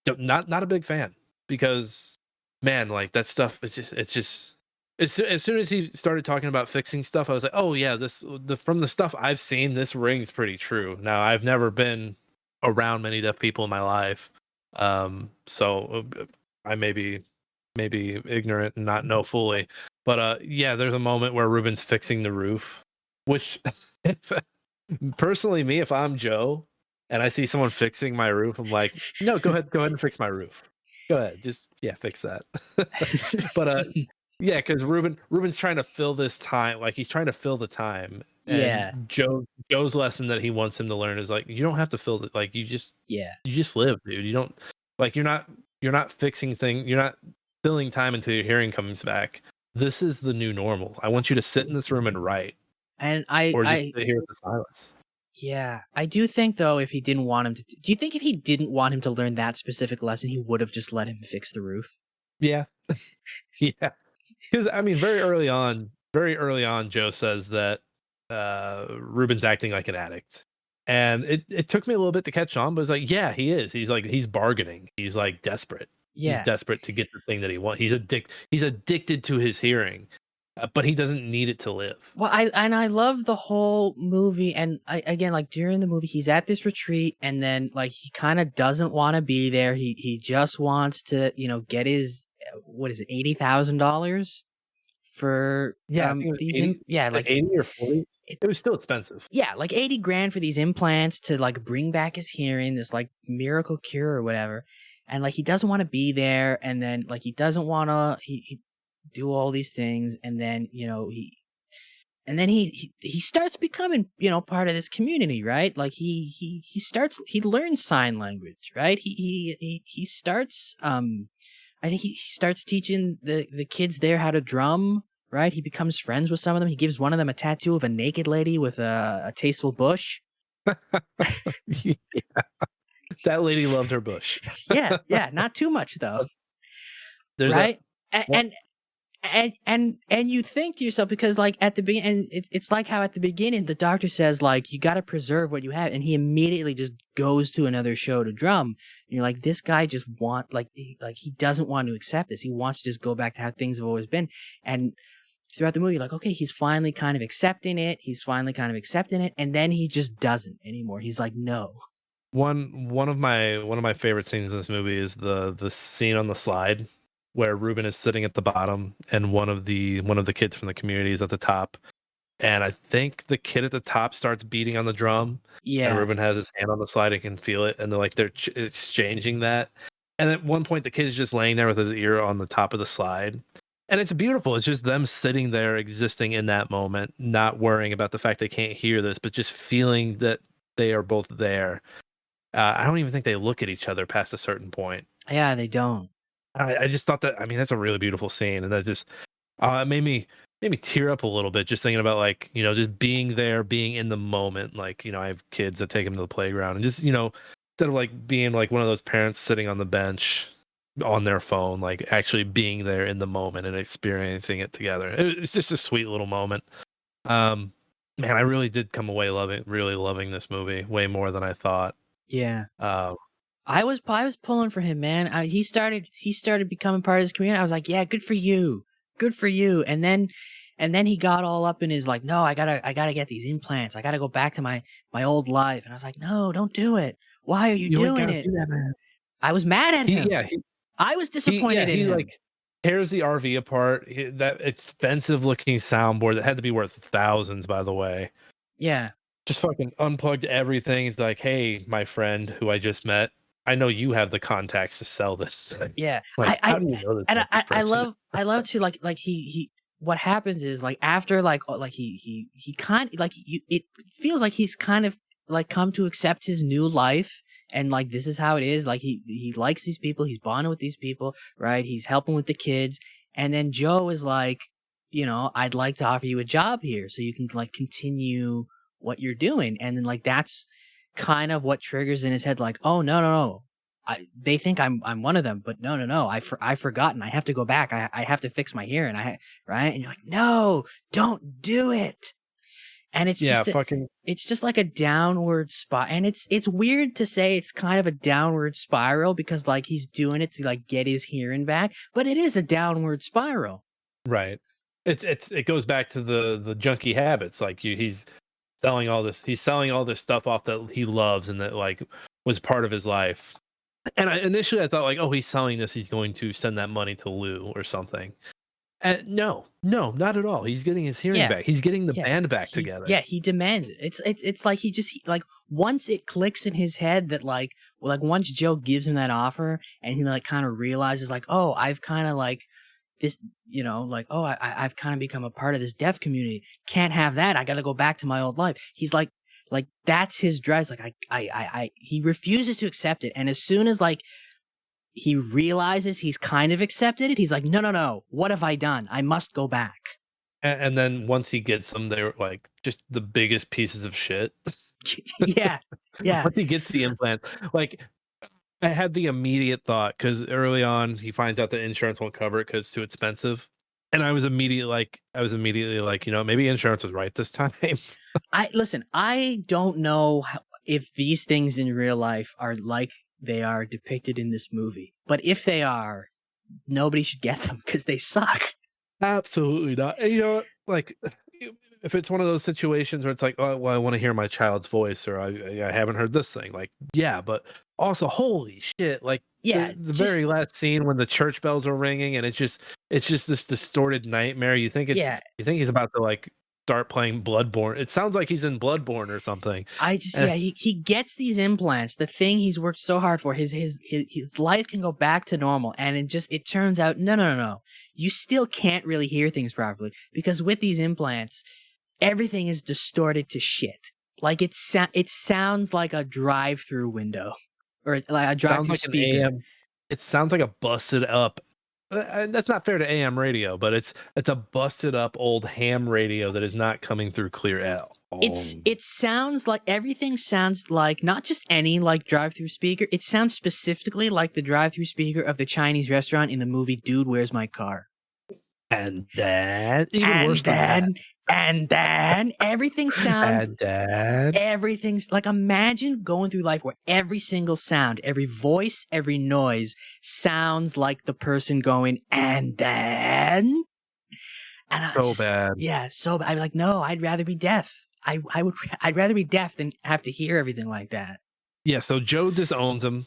don't, not a big fan, because man, like that stuff is just as soon as he started talking about fixing stuff, I was like, oh yeah, from the stuff I've seen, this rings pretty true. Now, I've never been around many deaf people in my life, so I may be ignorant and not know fully, but yeah, there's a moment where Ruben's fixing the roof, which personally, me, if I'm Joe and I see someone fixing my roof, I'm like, no, go ahead and fix my roof. Go ahead, just fix that. But yeah, because Ruben's trying to fill this time, like he's trying to fill the time. And Yeah. Joe's lesson that he wants him to learn is like, you don't have to fill it. Like, you just live, dude. You don't, like, you're not fixing things. You're not filling time until your hearing comes back. This is the new normal. I want you to sit in this room and write. And or just sit here in the silence. Yeah, I do think though, if he didn't want him to, do you think if he didn't want him to learn that specific lesson, he would have just let him fix the roof? Yeah, yeah. Because I mean, very early on, Joe says that Ruben's acting like an addict, and it took me a little bit to catch on, but it's like, yeah, he is. He's bargaining. He's like desperate. Yeah. He's desperate to get the thing that he wants. He's addicted to his hearing, but he doesn't need it to live. Well, I love the whole movie, and again, like during the movie, he's at this retreat, and then like he kind of doesn't want to be there. He just wants to, get his, what is it, $80,000 for these 80, like 80 or 40. It was still expensive. Yeah, like $80,000 for these implants to like bring back his hearing, this like miracle cure or whatever. And like he doesn't want to be there, and then like he doesn't want to he do all these things, and then he starts becoming part of this community, right? Like he learns sign language, right? He starts I think he starts teaching the kids there how to drum, right? He becomes friends with some of them. He gives one of them a tattoo of a naked lady with a tasteful bush. Yeah. That lady loved her bush. yeah, not too much though. There's right? And you think to yourself, because like at the beginning, it's like how at the beginning the doctor says like you got to preserve what you have, and he immediately just goes to another show to drum. And you're like, this guy just he doesn't want to accept this. He wants to just go back to how things have always been. And throughout the movie, you're like, okay, he's finally kind of accepting it. And then he just doesn't anymore. He's like, no. One of my favorite scenes in this movie is the scene on the slide where Ruben is sitting at the bottom and one of the kids from the community is at the top, and I think the kid at the top starts beating on the drum. Yeah, and Ruben has his hand on the slide and can feel it, and they're exchanging that. And at one point, the kid is just laying there with his ear on the top of the slide, and it's beautiful. It's just them sitting there, existing in that moment, not worrying about the fact they can't hear this, but just feeling that they are both there. I don't even think they look at each other past a certain point. Yeah, they don't. I just thought that, I mean, that's a really beautiful scene, and that just it made me tear up a little bit just thinking about, like, just being there, being in the moment. Like, I have kids that take them to the playground, and just, instead of like being like one of those parents sitting on the bench on their phone, like actually being there in the moment and experiencing it together. It's just a sweet little moment. Man, I really did come away really loving this movie way more than I thought. Yeah. I was pulling for him, man. He started becoming part of this community. I was like, yeah, good for you. And then he got all up in his like, no, I gotta get these implants. I gotta go back to my old life. And I was like, no, don't do it. Why are you doing it? Do that, man. I was mad at him. Yeah, I was disappointed in he him. like tears the RV apart. That expensive looking soundboard that had to be worth thousands, by the way. Yeah. Just fucking unplugged everything. He's like, "Hey, my friend who I just met, I know you have the contacts to sell this." Yeah. Like, how do you know this? And fucking I president? love to like he what happens is like after like he kind like it feels like he's kind of like come to accept his new life, and like this is how it is. Like he likes these people, he's bonding with these people, right? He's helping with the kids, and then Joe is like, you know, I'd like to offer you a job here so you can like continue what you're doing, and then like that's kind of what triggers in his head, like, oh no. They think I'm one of them, but no. I've forgotten. I have to go back. I have to fix my hearing. Right? And you're like, no, don't do it. And it's it's just like a downward spot. And it's weird to say it's kind of a downward spiral because like he's doing it to like get his hearing back, but it is a downward spiral. Right. It goes back to the junkie habits. Like he's selling all this stuff off that he loves and that like was part of his life. And initially I thought like, oh, he's selling this, he's going to send that money to Lou or something. And no, not at all. He's getting his hearing back. He's getting the band back together. Yeah, he demands it. It's like he like once it clicks in his head that like once Joe gives him that offer and he like kind of realizes like, oh, I've kind of like this, you know, like, oh, I've kind of become a part of this deaf community. Can't have that. I got to go back to my old life. He's like that's his drive. It's like he refuses to accept it, and as soon as like he realizes he's kind of accepted it, he's like, no, what have I done? I must go back. And then once he gets them, they're like just the biggest pieces of shit. yeah. Once he gets the implant, like I had the immediate thought because early on he finds out that insurance won't cover it because it's too expensive. And I was immediately like, you know, maybe insurance was right this time. I don't know if these things in real life are like they are depicted in this movie. But if they are, nobody should get them because they suck. Absolutely not. And, you know, like if it's one of those situations where it's like, oh, well, I want to hear my child's voice, or I haven't heard this thing. Like, yeah, but also, holy shit! Like, the very last scene when the church bells are ringing, and it's just this distorted nightmare. You think he's about to like start playing Bloodborne. It sounds like he's in Bloodborne or something. He gets these implants, the thing he's worked so hard for. His life can go back to normal, and it turns out no. You still can't really hear things properly because with these implants, everything is distorted to shit. Like it sounds like a drive-through window or like a drive-through speaker. It sounds like a busted up. That's not fair to AM radio, but it's a busted up old ham radio that is not coming through clear at all. It sounds like everything sounds like not just any like drive-through speaker. It sounds specifically like the drive-through speaker of the Chinese restaurant in the movie Dude, Where's My Car? And then everything sounds everything's like, imagine going through life where every single sound, every voice, every noise sounds like the person going and then. And bad. Yeah, so bad. I'm like, no, I'd rather be deaf. I'd rather be deaf than have to hear everything like that. Yeah, so Joe disowns him.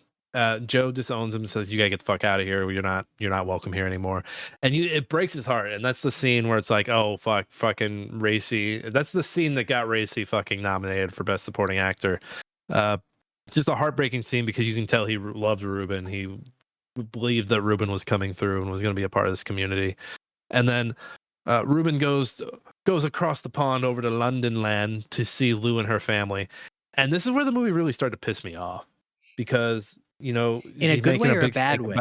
Joe disowns him and says, "You gotta get the fuck out of here. You're not welcome here anymore." And it breaks his heart. And that's the scene where it's like, oh fucking Racy. That's the scene that got Racy fucking nominated for Best Supporting Actor. Just a heartbreaking scene because you can tell he loved Ruben. He believed that Ruben was coming through and was going to be a part of this community. And then Ruben goes across the pond over to London land to see Lou and her family. And this is where the movie really started to piss me off because, you know, in a good way or a bad way?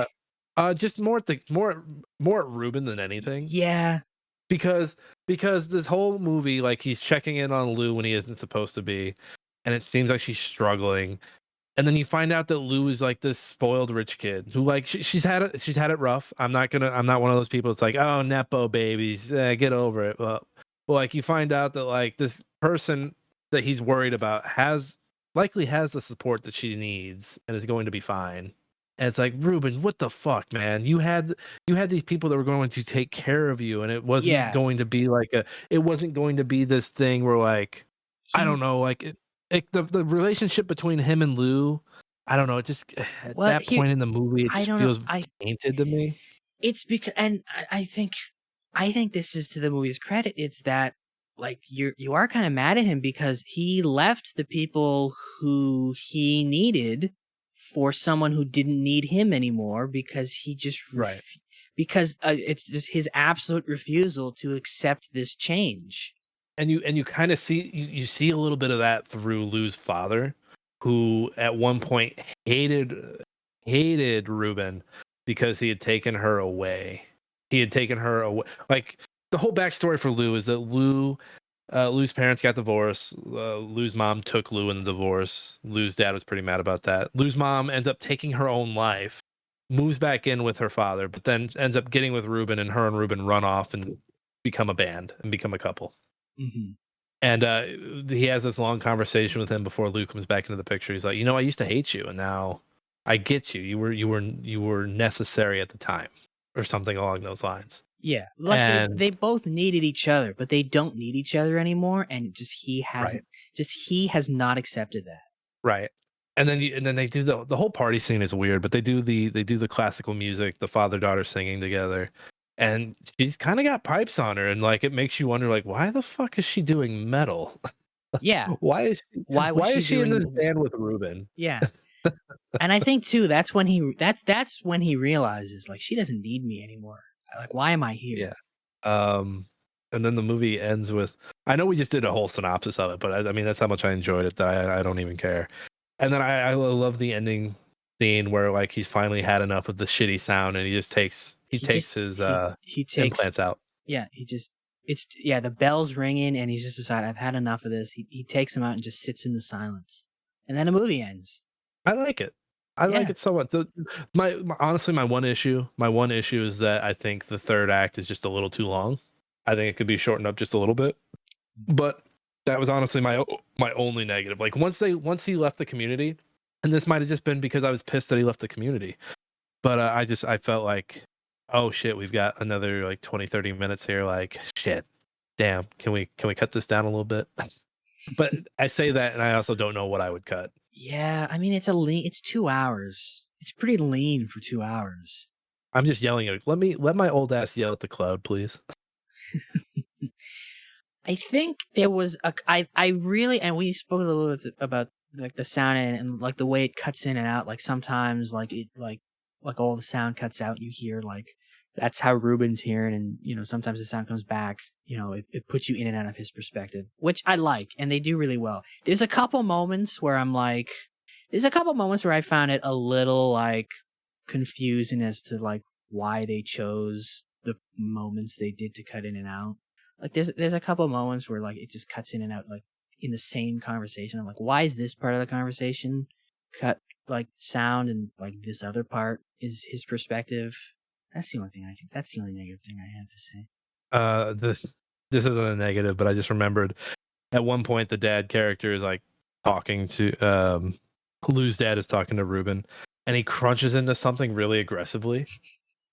Just more at Ruben than anything. Yeah. Because this whole movie, like, he's checking in on Lou when he isn't supposed to be, and it seems like she's struggling. And then you find out that Lou is like this spoiled rich kid who, like, she's had it rough. I'm not one of those people. It's like, oh, nepo babies, get over it. Well, like, you find out that like this person that he's worried about likely has the support that she needs and is going to be fine. And it's like, Ruben, what the fuck, man? You had these people that were going to take care of you, and it wasn't going to be like it wasn't going to be this thing where, like, I don't know, like the relationship between him and Lou I don't know. It just at Well, that here point in the movie, it I just don't know. feels tainted to me. It's because, and I think this is to the movie's credit. It's that like you are kind of mad at him because he left the people who he needed for someone who didn't need him anymore because he just Right. because it's just his absolute refusal to accept this change. And you kind of see you see a little bit of that through Lou's father, who at one point hated Ruben because he had taken her away. He had taken her away. Like the whole backstory for Lou is that Lou's parents got divorced. Lou's mom took Lou in the divorce. Lou's dad was pretty mad about that. Lou's mom ends up taking her own life, moves back in with her father, but then ends up getting with Ruben, and her and Ruben run off and become a band and become a couple. Mm-hmm. And he has this long conversation with him before Lou comes back into the picture. He's like, I used to hate you, and now I get you. You were necessary at the time, or something along those lines. Yeah, like And they both needed each other, but they don't need each other anymore, and he has not accepted that. right. And then they do the whole party scene is weird, but they do the classical music, the father daughter singing together, and she's kind of got pipes on her, and like it makes you wonder, like, why the fuck is she doing metal? Yeah, Why is she in doing- this band with Ruben? Yeah. And I think too that's when he realizes like she doesn't need me anymore. Like why am I here? Yeah. And then the movie ends with, I know we just did a whole synopsis of it, but I mean that's how much I enjoyed it that I don't even care. And then I love the ending scene where like he's finally had enough of the shitty sound and he takes his implants out. Yeah, the bell's ringing and he's just decided I've had enough of this. He takes them out and just sits in the silence. And then the movie ends. I like it. I like it so much. Honestly, my one issue is that I think the third act is just a little too long. I think it could be shortened up just a little bit. But that was honestly my only negative. Like once he left the community, and this might have just been because I was pissed that he left the community. But I felt like, oh shit, we've got another like 20-30 minutes here. Like shit, damn, can we cut this down a little bit? But I say that, and I also don't know what I would cut. Yeah, I mean it's 2 hours. It's pretty lean for 2 hours. I'm just yelling at it. Let my old ass yell at the cloud, please. I think there was I really, and we spoke a little bit about like the sound and like the way it cuts in and out. Like sometimes like it like all the sound cuts out. And you hear like that's how Ruben's hearing, and sometimes the sound comes back. It puts you in and out of his perspective, which I like, and they do really well. There's a couple moments where I found it a little like confusing as to like why they chose the moments they did to cut in and out. Like there's a couple moments where like it just cuts in and out like in the same conversation. I'm like, why is this part of the conversation cut like sound and like this other part is his perspective? That's the only negative thing I have to say. This isn't a negative, but I just remembered at one point the dad character is like talking to Lou's dad is talking to Ruben, and he crunches into something really aggressively.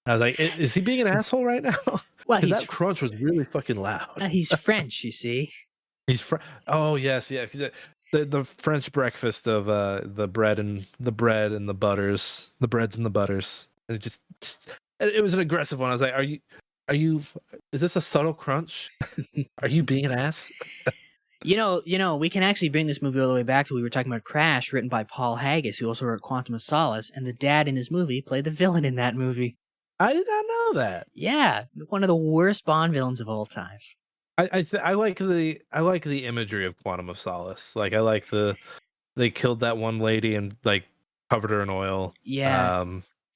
I was like, is he being an asshole right now? Well, that crunch was really fucking loud. He's French, you see. Oh yes, yeah. The French breakfast of the bread and the butters, the breads and the butters. And it was an aggressive one. I was like, are you? Is this a subtle crunch? Are you being an ass? We can actually bring this movie all the way back to we were talking about Crash, written by Paul Haggis, who also wrote Quantum of Solace, and the dad in this movie played the villain in that movie. I did not know that. Yeah, one of the worst Bond villains of all time. I like the imagery of Quantum of Solace. Like I like they killed that one lady and like covered her in oil. Yeah,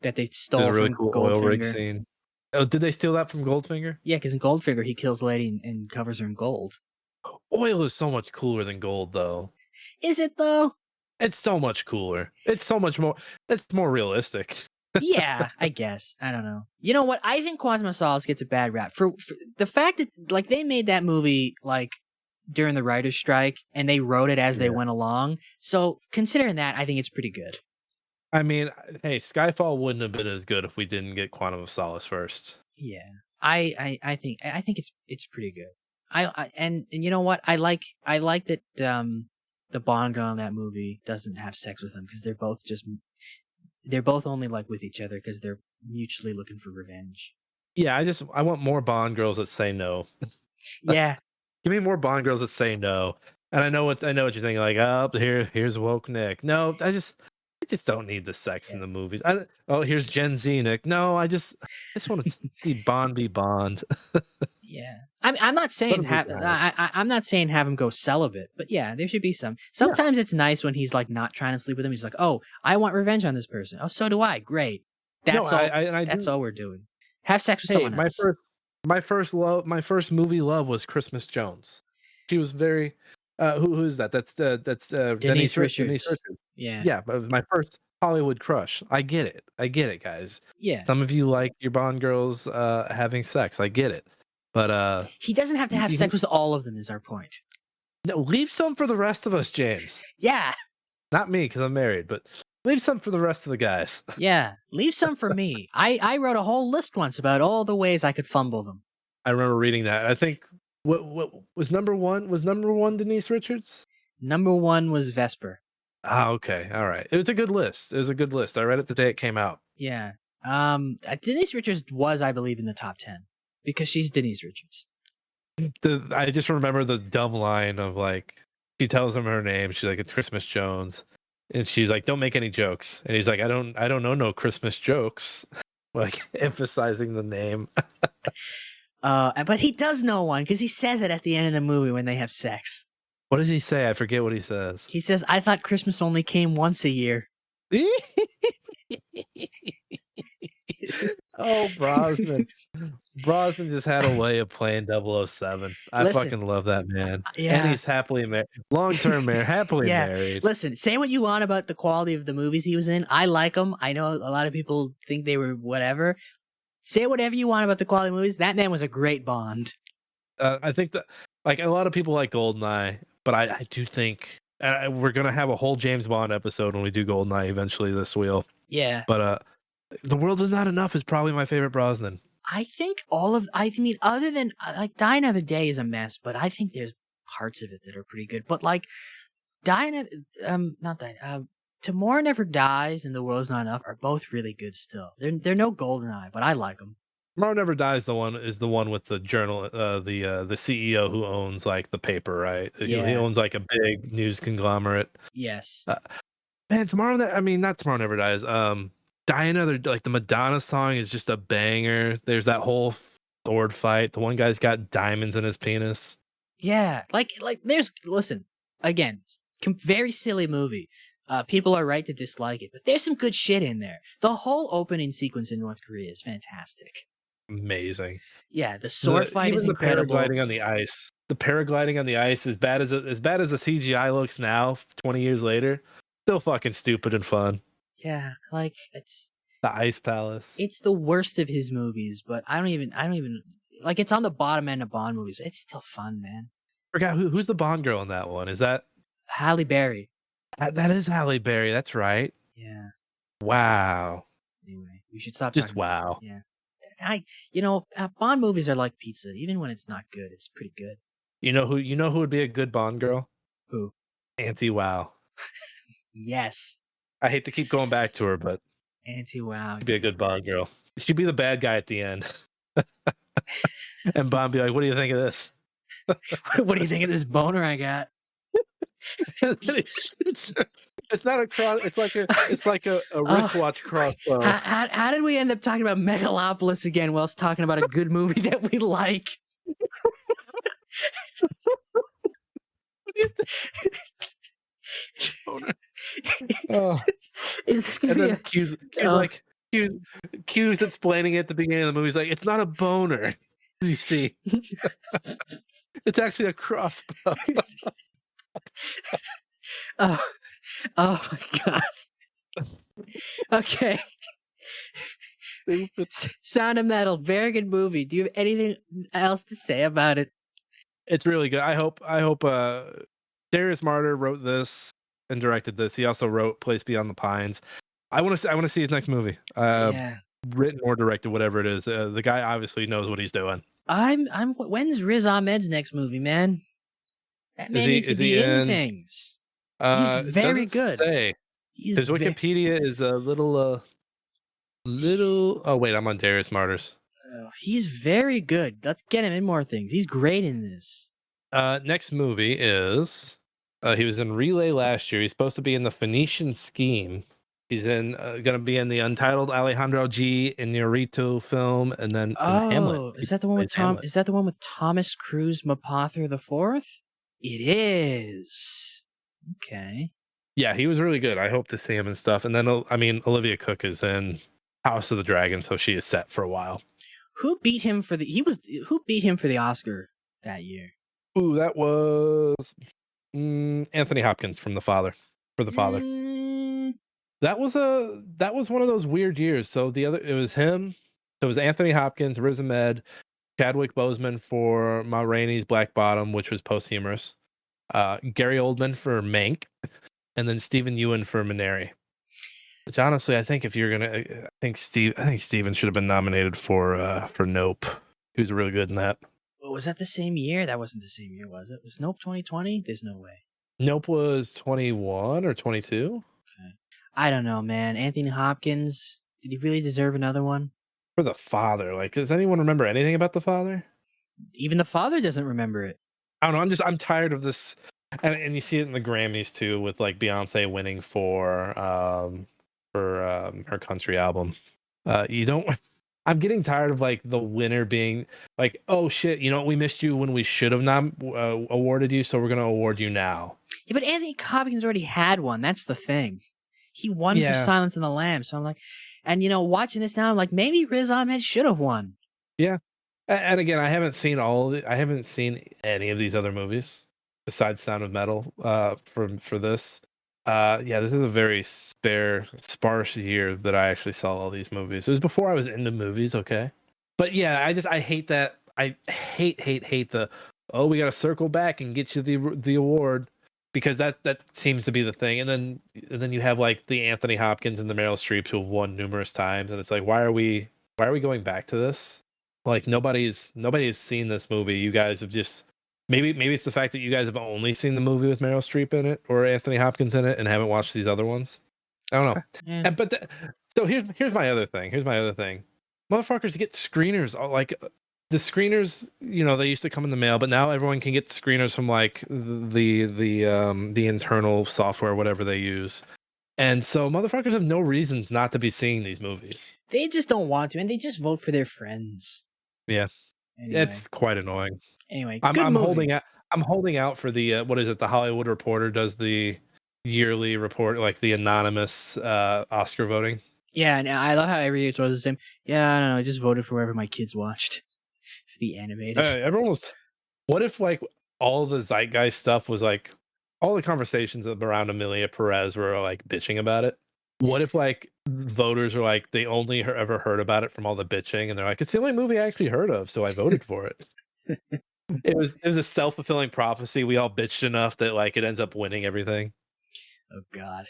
that they stole really from cool Goldfinger. Oil rig scene. Oh, did they steal that from Goldfinger? Yeah, because in Goldfinger he kills the lady and covers her in gold. Oil is so much cooler than gold, though. Is it though? It's so much cooler. It's so much more. It's more realistic. Yeah, I guess. I don't know. You know what? I think Quantum of Solace gets a bad rap for the fact that like they made that movie like during the writer's strike and they wrote it as they went along. So considering that, I think it's pretty good. I mean, hey, Skyfall wouldn't have been as good if we didn't get Quantum of Solace first. Yeah, I think it's pretty good. And you know what? I like that the Bond girl in that movie doesn't have sex with him because they're both only like with each other because they're mutually looking for revenge. Yeah, I want more Bond girls that say no. Yeah. Give me more Bond girls that say no. And I know what you're thinking, like, oh, here's woke Nick. No, I just don't need the sex in the movies. Here's Gen Z Nick. No, I just want to see Bond be Bond. Yeah, I'm not saying I'm not saying have him go celibate, but yeah, there should be some. Sometimes it's nice when he's like not trying to sleep with him. He's like, oh, I want revenge on this person. Oh, so do I. Great. That's all. That's all we're doing. Have sex with someone else. My first movie love was Christmas Jones. She was very. Who is that? That's Denise Richards. Denise Richards. Yeah. Yeah, but my first Hollywood crush. I get it, guys. Yeah. Some of you like your Bond girls having sex. I get it. But he doesn't have to have sex with all of them, is our point. No, leave some for the rest of us, James. Yeah. Not me, because I'm married, but leave some for the rest of the guys. Yeah. Leave some for me. I wrote a whole list once about all the ways I could fumble them. I remember reading that. I think what was number one? Was number one Denise Richards? Number one was Vesper. Ah, okay. All right. It was a good list. I read it the day it came out. Yeah. Denise Richards was, I believe, in the top 10. Because she's Denise Richards. I just remember the dumb line of like, she tells him her name. She's like, it's Christmas Jones. And she's like, don't make any jokes. And he's like, I don't know no Christmas jokes. Like emphasizing the name. But he does know one because he says it at the end of the movie when they have sex. What does he say? I forget what he says. He says, I thought Christmas only came once a year. Oh, Brosnan. Brosnan just had a way of playing 007. I fucking love that man. Yeah. And he's happily married. Long-term married. Happily married. Listen, say what you want about the quality of the movies he was in. I like them. I know a lot of people think they were whatever. Say whatever you want about the quality of movies. That man was a great Bond. I think that, like, a lot of people like GoldenEye, but I do think we're going to have a whole James Bond episode when we do GoldenEye eventually this wheel. Yeah. But The World Is Not Enough is probably my favorite Brosnan. I think other than, like, Die Another Day is a mess, but I think there's parts of it that are pretty good. But, like, Tomorrow Never Dies and The World's Not Enough are both really good still. They're no GoldenEye, but I like them. Tomorrow Never Dies is the one with the journal, the CEO who owns, like, the paper, right? Yeah. He owns, like, a big news conglomerate. Yes. Man, not Tomorrow Never Dies. Die Another, like, the Madonna song is just a banger. There's that whole sword fight. The one guy's got diamonds in his penis. Yeah, like listen, again, very silly movie. People are right to dislike it, but there's some good shit in there. The whole opening sequence in North Korea is fantastic. Amazing. Yeah, the sword fight is incredible. The paragliding on the ice. The paragliding on the ice, as bad as the CGI looks now, 20 years later, still fucking stupid and fun. Yeah, like it's the Ice Palace. It's the worst of his movies, but I don't even like, it's on the bottom end of Bond movies. It's still fun, man. Forgot who's the Bond girl in that one. Is that Halle Berry? That is Halle Berry. That's right. Yeah. Wow. Anyway, we should stop. Just wow. Yeah. Bond movies are like pizza. Even when it's not good, it's pretty good. You know who would be a good Bond girl? Who? Auntie Wow. Yes. I hate to keep going back to her, but Auntie Wow. She'd be a good Bond girl. She'd be the bad guy at the end. And Bond be like, what do you think of this? What do you think of this boner I got? It's not a cross. It's like a wristwatch crossbow. How did we end up talking about Megalopolis again whilst talking about a good movie that we like? Oh. Is this gonna be Q's explaining it at the beginning of the movie. He's like, it's not a boner. You see, it's actually a crossbow. Oh my god. Okay. Sound of Metal, very good movie. Do you have anything else to say about it? It's really good. I hope Darius Martyr wrote this and directed this. He also wrote Place Beyond the Pines. I want to see his next movie. Written or directed, whatever it is. The guy obviously knows what he's doing. When's Riz Ahmed's next movie, man? That man needs to be in things. It very doesn't good. say. He's His Wikipedia is a little. Oh wait, I'm on Darius Martyrs. he's very good. Let's get him in more things. He's great in this. Next movie is he was in Relay last year. He's supposed to be in the Phoenician Scheme. He's in gonna be in the Untitled Alejandro G. Inarritu film, and then in Hamlet. Oh, is that the one with plays Hamlet. Is that the one with Thomas Cruise Mapother the Fourth? It is. Okay. Yeah, he was really good. I hope to see him and stuff. And then I mean, Olivia Cook is in House of the Dragon, so she is set for a while. Who beat him for the? Who beat him for the Oscar that year? Ooh, that was Anthony Hopkins from The Father. For The Father. That was one of those weird years. So it was him. So it was Anthony Hopkins, Riz Ahmed, Chadwick Boseman for Ma Rainey's Black Bottom, which was posthumous. Gary Oldman for Mank, and then Stephen Ewan for Minari. Which honestly, I think if you're gonna, I think Steven should have been nominated for Nope. He was really good in that. Was that the same year? That wasn't the same year, was it? Was Nope 2020? There's no way. Nope was 21 or 22. Okay. I don't know, man. Anthony Hopkins, did he really deserve another one? For The Father, like, does anyone remember anything about The Father? Even the father doesn't remember it. I don't know. I'm tired of this, and you see it in the Grammys too, with like Beyonce winning for her country album. You don't. I'm getting tired of like the winner being like, oh shit, you know, we missed you when we should have not awarded you, so we're gonna award you now. Yeah, but Anthony Hopkins already had one. That's the thing. He won for Silence of the Lambs. So I'm like, and you know, watching this now, I'm like, maybe Riz Ahmed should have won. Yeah, and again, I haven't seen I haven't seen any of these other movies besides Sound of Metal. For this. Yeah, this is a very sparse year that I actually saw all these movies. It was before I was into movies, okay? But yeah, I hate that. I hate the, oh, we got to circle back and get you the award, because that seems to be the thing. And then you have like the Anthony Hopkins and the Meryl Streep who have won numerous times, and it's like, why are we going back to this? Like nobody's seen this movie. You guys have just Maybe it's the fact that you guys have only seen the movie with Meryl Streep in it or Anthony Hopkins in it and haven't watched these other ones. I don't know. Yeah. So here's my other thing. Motherfuckers get screeners. Like the screeners, you know, they used to come in the mail, but now everyone can get screeners from like the internal software, whatever they use. And so motherfuckers have no reasons not to be seeing these movies. They just don't want to, and they just vote for their friends. Yeah. Anyway. It's quite annoying. Anyway, I'm holding out for the what is it? The Hollywood Reporter does the yearly report, like the anonymous Oscar voting. Yeah, and I love how every year it's always the same. Yeah, I don't know. I just voted for whatever my kids watched. For the animated. Everyone was. What if like all the zeitgeist stuff was like all the conversations around Emilia Perez were like bitching about it? What if like voters are like they only ever heard about it from all the bitching, and they're like, it's the only movie I actually heard of, so I voted for it. It was a self-fulfilling prophecy. We all bitched enough that like it ends up winning everything. Oh God.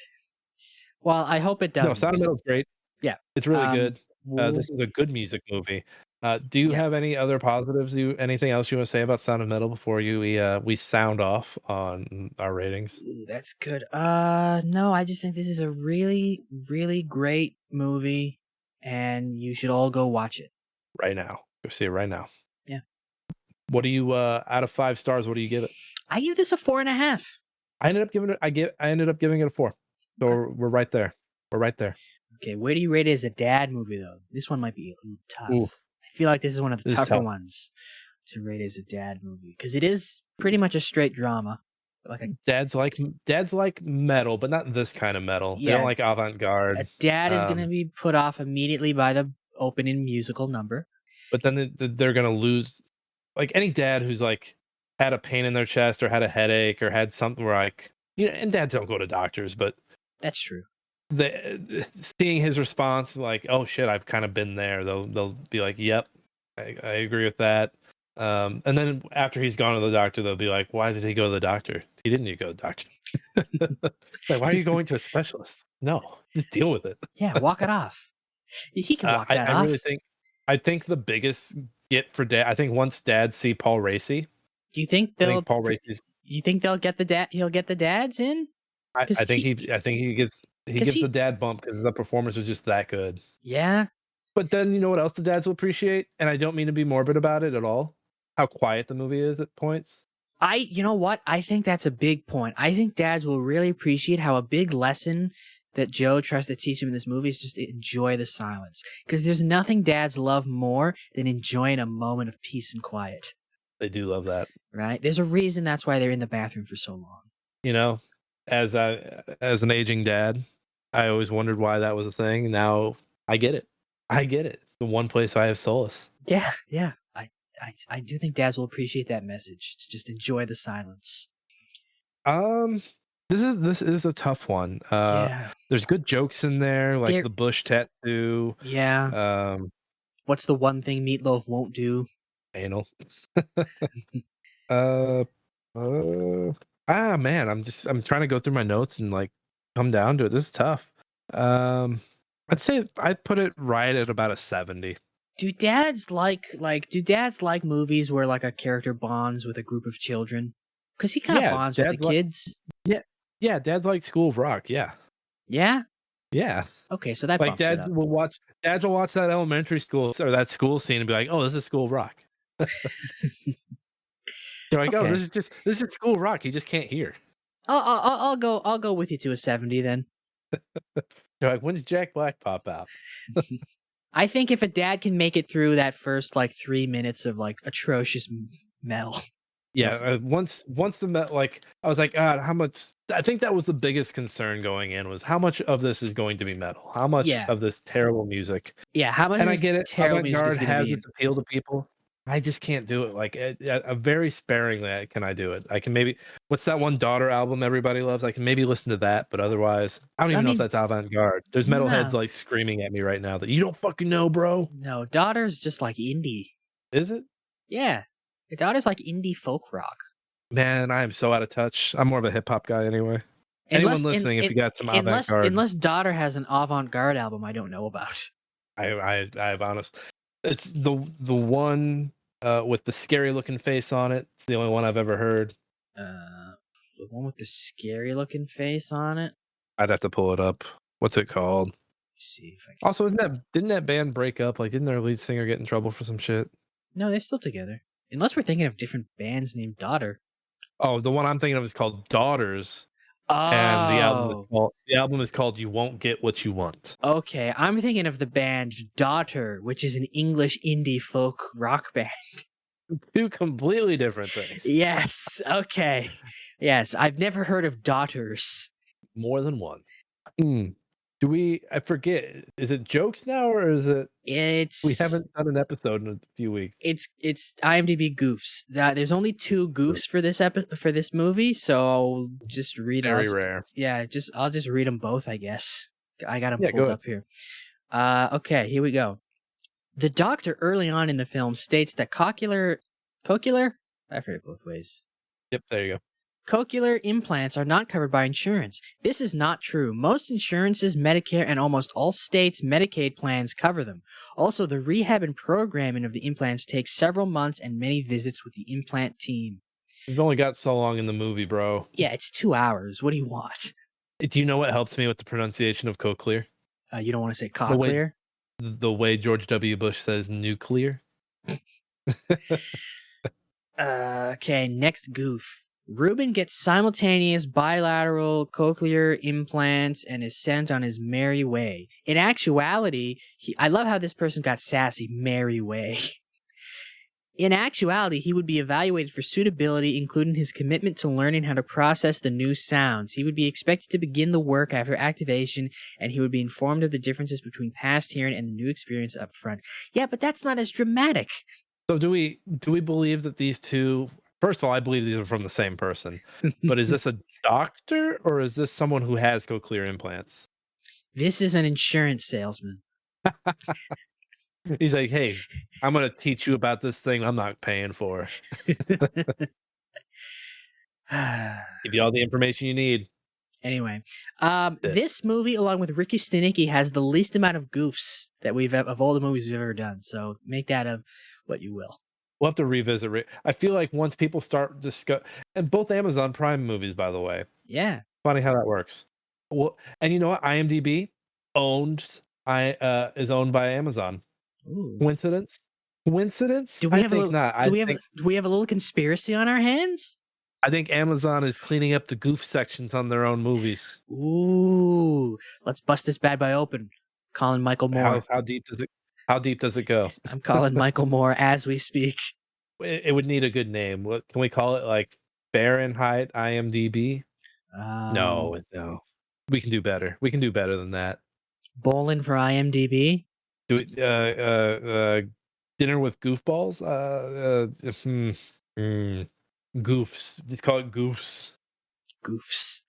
Well, I hope it does. No, Sound of Metal's great. Yeah, it's really good. This is a good music movie. Do you have any other positives? Anything else you want to say about Sound of Metal before we sound off on our ratings? Ooh, that's good. No, I just think this is a really, really great movie, and you should all go watch it right now. Go see it right now. Yeah. What do you out of 5 stars? What do you give it? I give this a 4.5. I ended up giving it a 4. So we're right there. We're right there. Okay, where do you rate it as a dad movie though? This one might be tough. Ooh. I feel like this is one of the tougher ones to rate as a dad movie because it is pretty much a straight drama. Like dad's like metal, but not this kind of metal. Yeah, they don't like avant-garde. A dad is going to be put off immediately by the opening musical number. But then they're going to lose. Like any dad who's like had a pain in their chest or had a headache or had something where like, you know, and dads don't go to doctors, but that's true. Seeing his response, like, oh shit, I've kind of been there. They'll be like, yep, I agree with that. And then after he's gone to the doctor, they'll be like, why did he go to the doctor? He didn't need to go to the doctor. Like, why are you going to a specialist? No, just deal with it. Yeah, walk it off. He can walk that off. I think the biggest get for dad. I think once dads see Paul Raci. Do you think they'll? Paul Raci's. You think they'll get the dad? He'll get the dads in. I think he gives 'cause he the dad bump because the performance was just that good. yeah. But then you know what else the dads will appreciate, and I don't mean to be morbid about it at all. How quiet the movie is at points. You know what? I think that's a big point. I think dads will really appreciate how a big lesson that Joe tries to teach him in this movie is just to enjoy the silence. Because there's nothing dads love more than enjoying a moment of peace and quiet, They do love that. right? There's a reason that's why they're in the bathroom for so long. You know, as an aging dad, I always wondered why that was a thing. Now I get it. I get it. It's the one place I have solace. Yeah, yeah. I do think dads will appreciate that message. To just enjoy the silence. This is a tough one. Yeah. There's good jokes in there, like There- the Bush tattoo. Yeah. What's the one thing Meatloaf won't do? Anal. Man, I'm trying to go through my notes and like come down to it. This is tough. I'd say I'd put it right at about a 70. Do dads like movies where like a character bonds with a group of children? Because he kind of Yeah, bonds with the dads like- kids. Yeah, dad's like School of Rock. Yeah. Yeah. Yeah. Okay, so that Like bumps it up. dads will watch that elementary school or that school scene and be like, "Oh, this is School of Rock." They're like, "Oh, Okay. this is School of Rock. He just can't hear." I'll go with you to a 70 then. They're like, "When did Jack Black pop out?" I think if a dad can make it through that first like 3 minutes of like atrocious metal. Yeah, once the like I was like, God, how much? I think that was the biggest concern going in was how much of this is going to be metal, how much Yeah. of this terrible music. Yeah, how much And I is get it, terrible music is avant-garde gonna has be? its appeal to people. I just can't do it. Like, very sparingly can I do it. I can maybe what's that one Daughter album everybody loves? I can maybe listen to that, but otherwise, I don't even know if mean, that's avant-garde. There's metalheads no. like screaming at me right now that you don't fucking know, bro. No, Daughter's just like indie. Is it? Yeah. Daughter's like indie folk rock. Man, I am so out of touch. I'm more of a hip hop guy anyway. Anyone listening, if you got some avant-garde, unless Daughter has an avant-garde album I don't know about. I have honest. It's the one with the scary looking face on it. It's the only one I've ever heard. The one with the scary looking face on it. I'd have to pull it up. What's it called? Let's see if I can. Also, didn't that band break up? Like, didn't their lead singer get in trouble for some shit? No, they're still together. Unless we're thinking of different bands named Daughter. Oh, the one I'm thinking of is called Daughters, Oh, and the album is called You Won't Get What You Want. okay. I'm thinking of the band Daughter, which is an English indie folk rock band. Two completely different things. Yes. Okay. Yes, I've never heard of Daughters. More than one. I forget. Is it jokes now or is it? We haven't done an episode in a few weeks. It's IMDb goofs. There's only 2 goofs for this movie, so I'll just read. Very rare. Yeah, I'll just read them both, I guess. I got them Yeah, go pulled ahead. up here. Okay, here we go. The doctor early on in the film states that cochlear. I've heard it both ways. Yep, there you go. Cochlear implants are not covered by insurance. This is not true. Most insurances, Medicare, and almost all states' Medicaid plans cover them. Also, the rehab and programming of the implants takes several months and many visits with the implant team. We've only got so long in the movie, bro. Yeah, it's 2 hours. What do you want? Do you know what helps me with the pronunciation of cochlear? You don't want to say The way- cochlear? The way George W. Bush says nuclear. Okay, next goof. Ruben gets simultaneous bilateral cochlear implants and is sent on his merry way. In actuality, I love how this person got sassy, merry way. In actuality, he would be evaluated for suitability, including his commitment to learning how to process the new sounds. He would be expected to begin the work after activation, and he would be informed of the differences between past hearing and the new experience up front. Yeah, but that's not as dramatic. So do we believe that these two? First of all, I believe these are from the same person. But is this a doctor or is this someone who has cochlear implants? This is an insurance salesman. He's like, hey, I'm going to teach you about this thing I'm not paying for. Give you all the information you need. Anyway, this movie, along with Ricky Stenicki, has the least amount of goofs that of all the movies we've ever done. So make that of what you will. We'll have to revisit. I feel like once people start and both Amazon Prime movies, by the way. Yeah. funny how that works. Well, and you know what? IMDb is owned by Amazon. Ooh. Coincidence? Coincidence? Do we I have a think little? not. Do we have a little conspiracy on our hands? I think Amazon is cleaning up the goof sections on their own movies. Ooh, let's bust this bad boy open. Calling Michael Moore. How deep does it go? I'm calling Michael Moore as we speak. It would need a good name. What can we call it? Like Fahrenheit IMDb? No. We can do better. We can do better than that. Bowling for IMDb. Do it. Dinner with goofballs. Goofs. Just call it goofs. Goofs.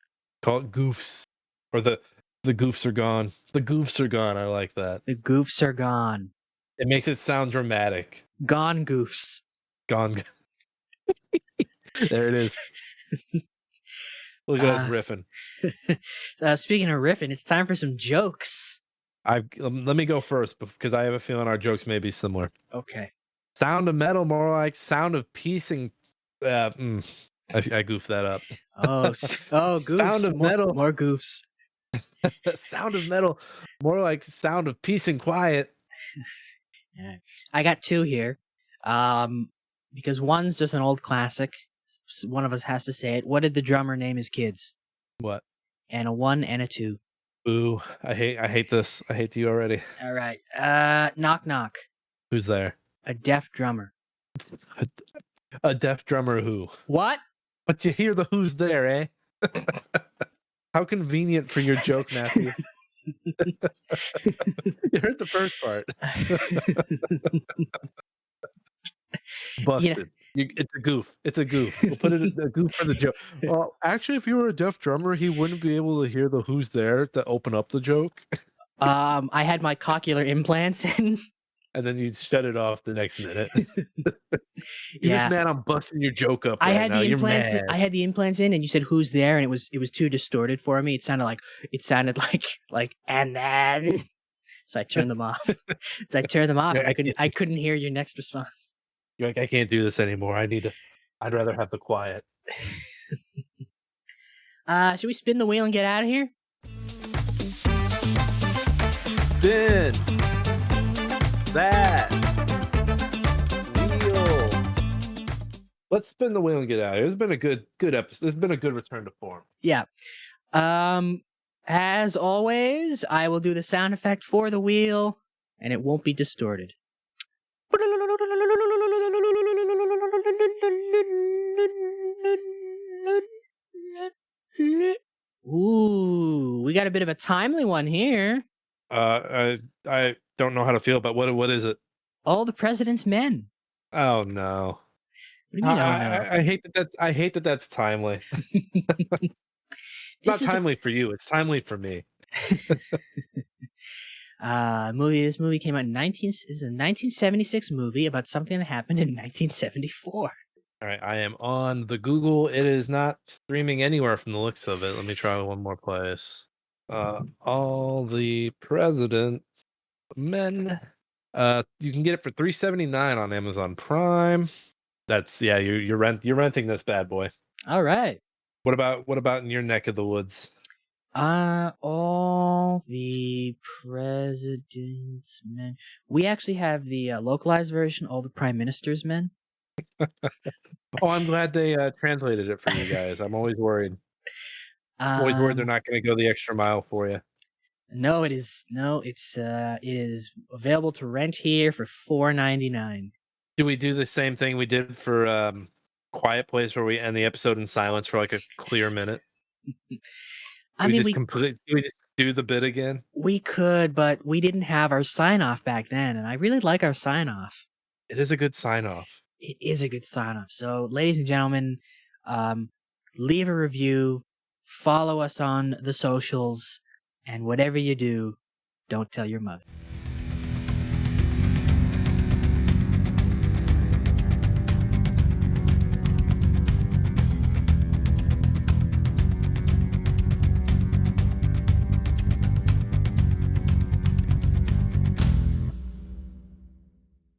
Call it goofs. Or the goofs are gone. The goofs are gone. I like that. The goofs are gone. It makes it sound dramatic. Gone goofs. Gone. There it is. Look at us riffing. Speaking of riffing, it's time for some jokes. Let me go first because I have a feeling our jokes may be similar. Okay. Sound of metal, more like sound of peace and. I goofed that up. Oh, goofs. Sound of metal. More goofs. Sound of metal, more like sound of peace and quiet. Yeah. I got two here. Because one's just an old classic. One of us has to say it. What did the drummer name his kids? What? And a 1 and a 2. Ooh, I hate this. I hate you already. All right. Knock knock. Who's there? A deaf drummer. A deaf drummer who? What? But you hear the who's there, eh? How convenient for your joke, Matthew. You heard the first part. Busted. It's a goof. It's a goof. We'll put it in a goof for the joke. Well, actually, if you were a deaf drummer, he wouldn't be able to hear the who's there to open up the joke. I had my cochlear implants in. And then you'd shut it off the next minute. You're Yeah. just mad I'm busting your joke up I right had now. the You're implants. mad. I had the implants in, and you said who's there, and it was too distorted for me. It sounded like and then. So I turned them off. Yeah, I couldn't hear your next response. You're like, I can't do this anymore. I'd rather have the quiet. Should we spin the wheel and get out of here? Spin that wheel. Let's spin the wheel and get out of here. It's been a good episode. It's been a good return to form. Yeah. As always, I will do the sound effect for the wheel, and it won't be distorted. Ooh, we got a bit of a timely one here. I don't know how to feel about what is it? All the President's Men. Oh no. What do you mean? I hate that that's timely. It's This not is timely for you. It's timely for me. This movie came out in 1976 movie about something that happened in 1974. All right, I am on the Google. It is not streaming anywhere from the looks of it. Let me try one more place. All the President's Men. You can get it for $3.79 on Amazon Prime. That's you're renting this bad boy. All right. What about in your neck of the woods? All the President's Men. We actually have the localized version, All the Prime Minister's Men. Oh, I'm glad they translated it for you guys. I'm always worried. I'm always worried they're not going to go the extra mile for you. No, it is it is available to rent here for $4.99. Do we do the same thing we did for Quiet Place, where we end the episode in silence for like a clear minute? Do we just do the bit again? We could, but we didn't have our sign off back then, and I really like our sign off. It is a good sign off. It is a good sign off. So, ladies and gentlemen, leave a review, follow us on the socials, and whatever you do, don't tell your mother.